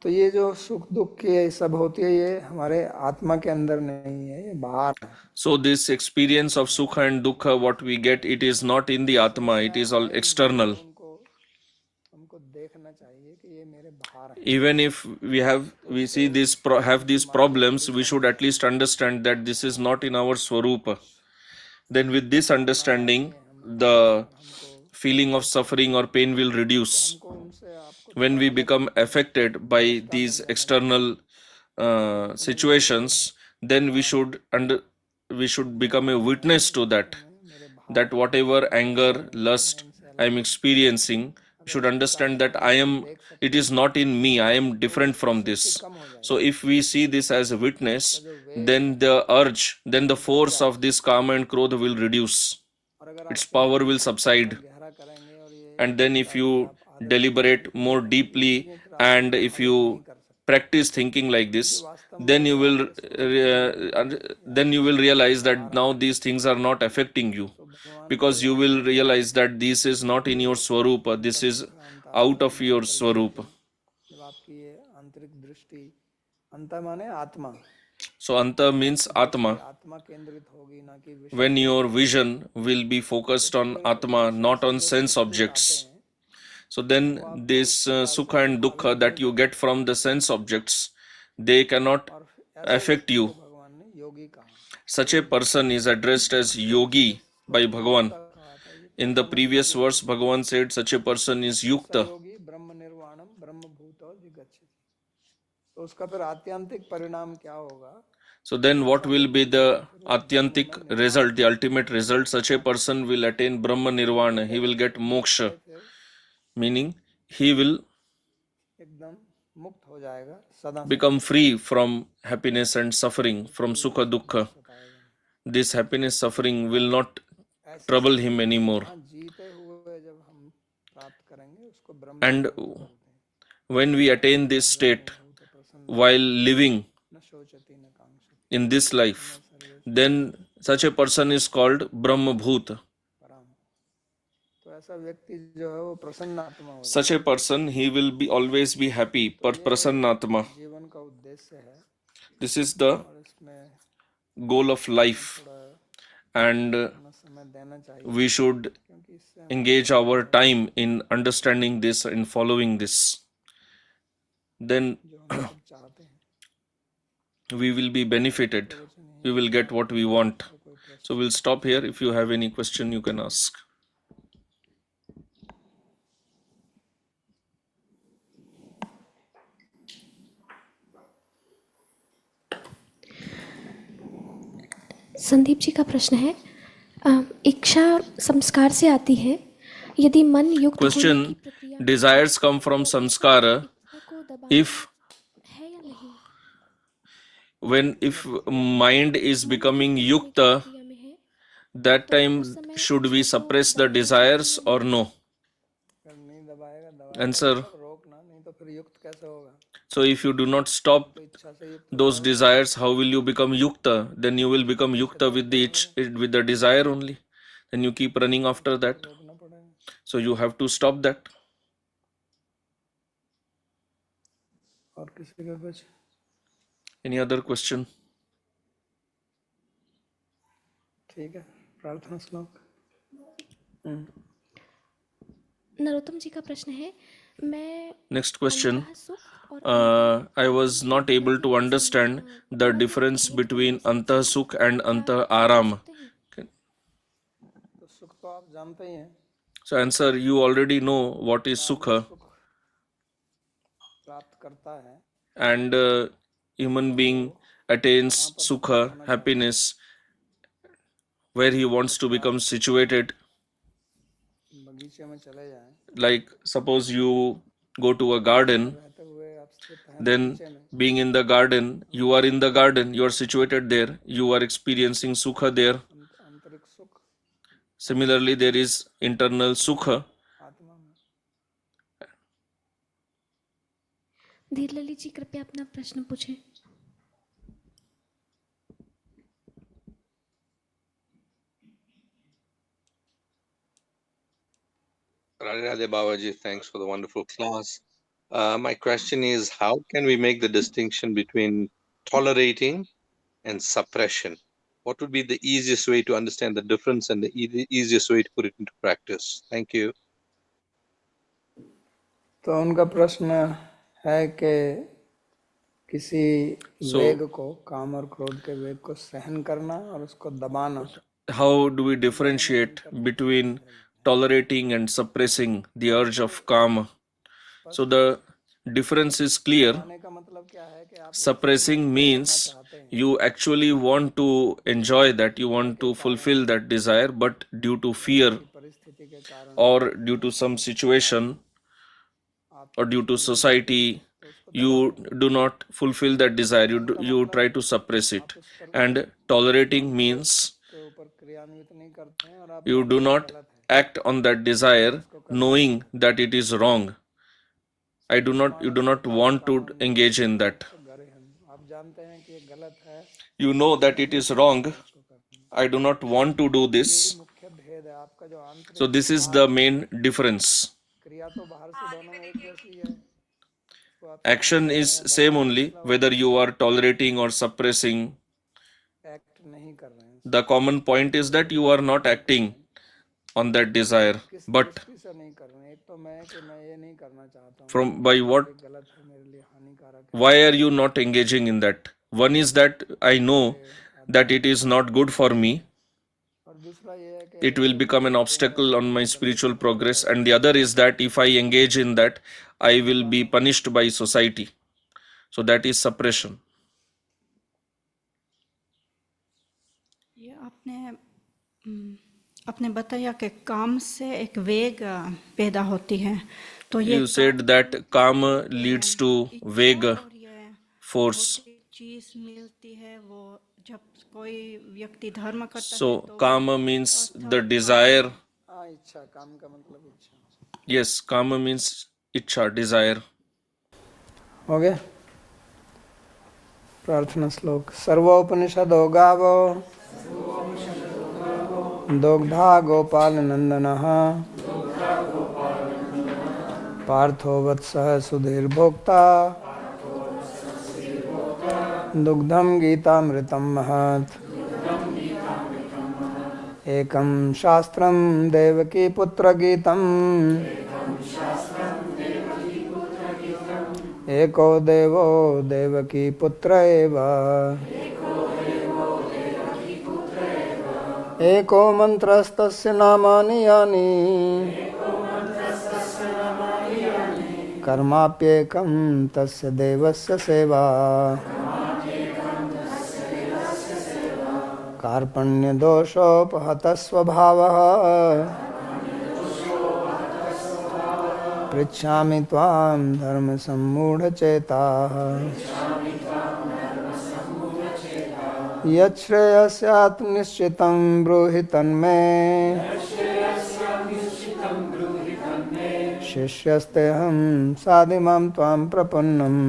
तो ये जो सुख दुख ये सब होती है, ये हमारे आत्मा के अंदर नहीं है, ये बाहर है। So this experience of Sukha and Dukkha, what we get, it is not in the Atma, it is all external. उनको देना चाहिए कि ये मेरे बाहर है. Even if we see have these problems, we should at least understand that this is not in our swarupa. Then with this understanding, the feeling of suffering or pain will reduce. हमको उनसे आपको When we become affected by these external situations, then we should become a witness to that whatever anger, lust I am experiencing, should understand that it is not in me, I am different from this. So if we see this as a witness, then the force of this kama and krodha will reduce. Its power will subside. गहरा करेंगे और ये And then if you deliberate more deeply, and if you practice thinking like this, then you will realize that now these things are not affecting you, because you will realize that this is not in your swarupa, this is out of your swarupa. जब आपकी ये आंतरिक दृष्टि, अंत माने आत्मा, So anta means atma. आत्मा केंद्रित होगी, ना कि विषय. When your vision will be focused on atma, not on sense objects, so then this sukha and dukkha that you get from the sense objects, they cannot और affect ऐसे you. भगवान ने योगी कहा. Such a person is addressed as yogi by Bhagavan. कहा था ये In the previous verse, Bhagavan said such a person is yukta. योगी ब्रह्म निर्वाणम ब्रह्म भूतो जिगच्छति. तो उसका फिर आत्यंतिक परिणाम क्या होगा? So then what will be the atyantik result, the ultimate result? Such a person will attain Brahma Nirvana. He will get moksha, meaning he will एकदम मुक्त हो जाएगा, सदा become free from happiness and suffering, from sukha dukkha. This happiness suffering will not trouble him anymore. जीते हुए जब हम प्राप्त करेंगे उसको ब्रह्म And when we attain this state while living न शोचति न कांक्षति in this life, then such a person is called Brahma Bhuta. पराम. तो ऐसा व्यक्ति जो है वो प्रसन्न आत्मा हो Such a person, he will be always be happy, prasannatma. जाए. जीवन का उद्देश्य है This is the और इसमें goal of life, and अपना समय देना चाहिए, we should क्योंकि इससे engage our time in understanding this, in following this. Then जो हम सब चाहते हैं. we will be benefited. We will get what we want. So we'll stop here. If you have any question, you can ask. Sandeep ji का प्रश्न है, इच्छा संस्कार से आती है, यदि मन युक्त होने की Question: प्रक्रिया desires come from samskara. को दबाना If है या नहीं? if mind is becoming yukta, प्रक्रिया में है that time should we suppress the desires or no? अगर नहीं दबाएगा, दबाएगा Answer: रोकना, नहीं तो फिर युक्त कैसे होगा? so if you do not stop तो इच्छा से युक्त those desires, how will you become yukta? Then you will become yukta with with the desire only. Then you keep running after that. रोकना पड़ेगा. So you have to stop that. और किसी का कुछ? Any other question? ठीक है, प्रार्थना श्लोक. नरोत्तम जी का प्रश्न है, मैं Next question. अंतः सुख और I was not able to understand the difference between antah sukh and antah aram. तो सुख तो आप जानते ही हैं. So answer: you already know what is sukha, सुख प्राप्त करता है, and human being attains sukha, happiness, where he wants to become situated. बगीचे में चले जाएं, Like suppose you go to a garden, रहते हुए आप स्थित हैं then being in the garden, you are in the garden, you are situated there, you are experiencing sukha there. आंतरिक सुख Similarly, there is internal sukha. आत्मा में. धीर ललित जी कृपया अपना प्रश्न पूछें. Radhe Radhe Babaji, thanks for the wonderful class. My question is, how can we make the distinction between tolerating and suppression? What would be the easiest way to understand the difference and the easiest way to put it into practice? Thank you. तो उनका प्रश्न है कि किसी वेग को, काम और क्रोध के वेग को सहन करना और उसको दबाना, how do we differentiate between tolerating and suppressing the urge of kama? So the difference is clear. दबाने का मतलब क्या है कि आप Suppressing means you actually want to enjoy that, you want to fulfill that desire, but due to fear परिस्थिति के कारण or due to some situation or due to society, you do not fulfill that desire, you try to suppress it. And tolerating means के ऊपर क्रियान्वित नहीं करते हैं और आप you do not act on that desire knowing that it is wrong. You do not want to engage in that. आप जानते हैं कि ये गलत है, You know that it is wrong. I do not want to do this. मुख्य भेद है आपका जो आंतरिक So this is the main difference. क्रिया तो बाहर से दोनों में एक जैसी है, Action is same only whether you are tolerating or suppressing. Act नहीं कर रहे हैं, The common point is that you are not acting on that desire. But से नहीं कर रहे हैं। एक तो मैं कि मैं ये नहीं करना चाहता हूँ, from by what, गलत है, मेरे लिए हानिकारक है। why are you not engaging in that? One is that I know that it is not good for me. और दूसरा ये है कि It will become an obstacle on my spiritual progress. And the other is that if I engage in that, I will be punished by society. So that is suppression. ये आपने बताया कि काम से एक वेग पैदा होती है, तो ये You said that kama leads to vega, force. चीज मिलती है वो जब कोई व्यक्ति धर्म करता है, So kama means the desire. हाँ, इच्छा, काम का मतलब इच्छा। Yes, kama means ichha, desire. हो गया। प्रार्थना श्लोक। सर्वोपनिषदो गावो दोग्धा गोपाल नंदनः पार्थो वत्सः सुधीर्भोक्ता दुग्धं गीतामृतं महत् एकं शास्त्रं देवकी पुत्र गीतम् एको देवो देवकी पुत्र एव एको मंत्रस्तस्य नामानि यानि कर्माप्येकं तस्य देवस्य सेवा कार्पण्यदोषोपहतः स्वभावः पृच्छामि त्वां धर्मसम्मूढचेताः यच्छ्रेयस्यात् निश्चितं ब्रूहि तन्मे शिष्यस्तेऽहं साधिमां त्वां प्रपन्नम्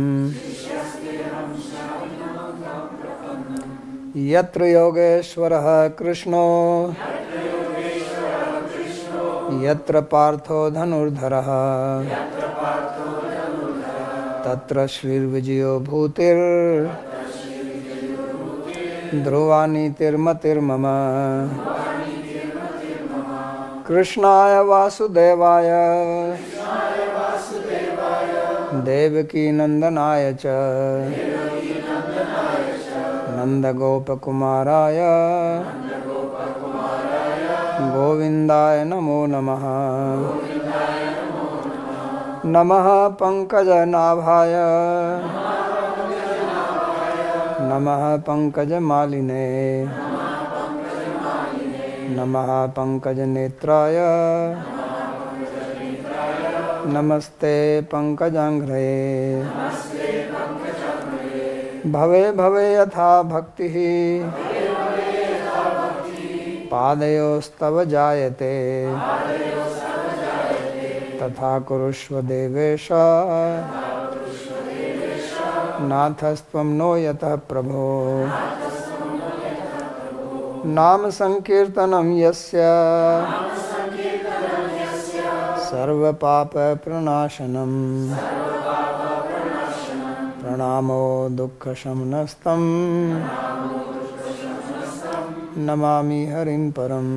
यत्र योगेश्वरः कृष्णो यत्र पार्थो धनुर्धरः तत्र श्रीर्विजयो भूतिर् ध्रुवा नीतिर्मतिर्मम कृष्णाय वासुदेवाय देवकी नंदनाय च नंदगोपकुमाराय गोविंदाय नमो नमः नमः पंकजनाभाय नमः पंकजमालिने नमः पंकजनेत्राय नमस्ते पंकजांघ्रये भवे भवे यथा भक्तिः पादयोस्तव जायते तथा कुरुष्व देवेश नाथस्त्वं नो यतः प्रभो नाम संकीर्तनं यस्य सर्वपाप प्रणाशनम् प्रणामो दुःखशमनस्तं नमामि हरिं परम्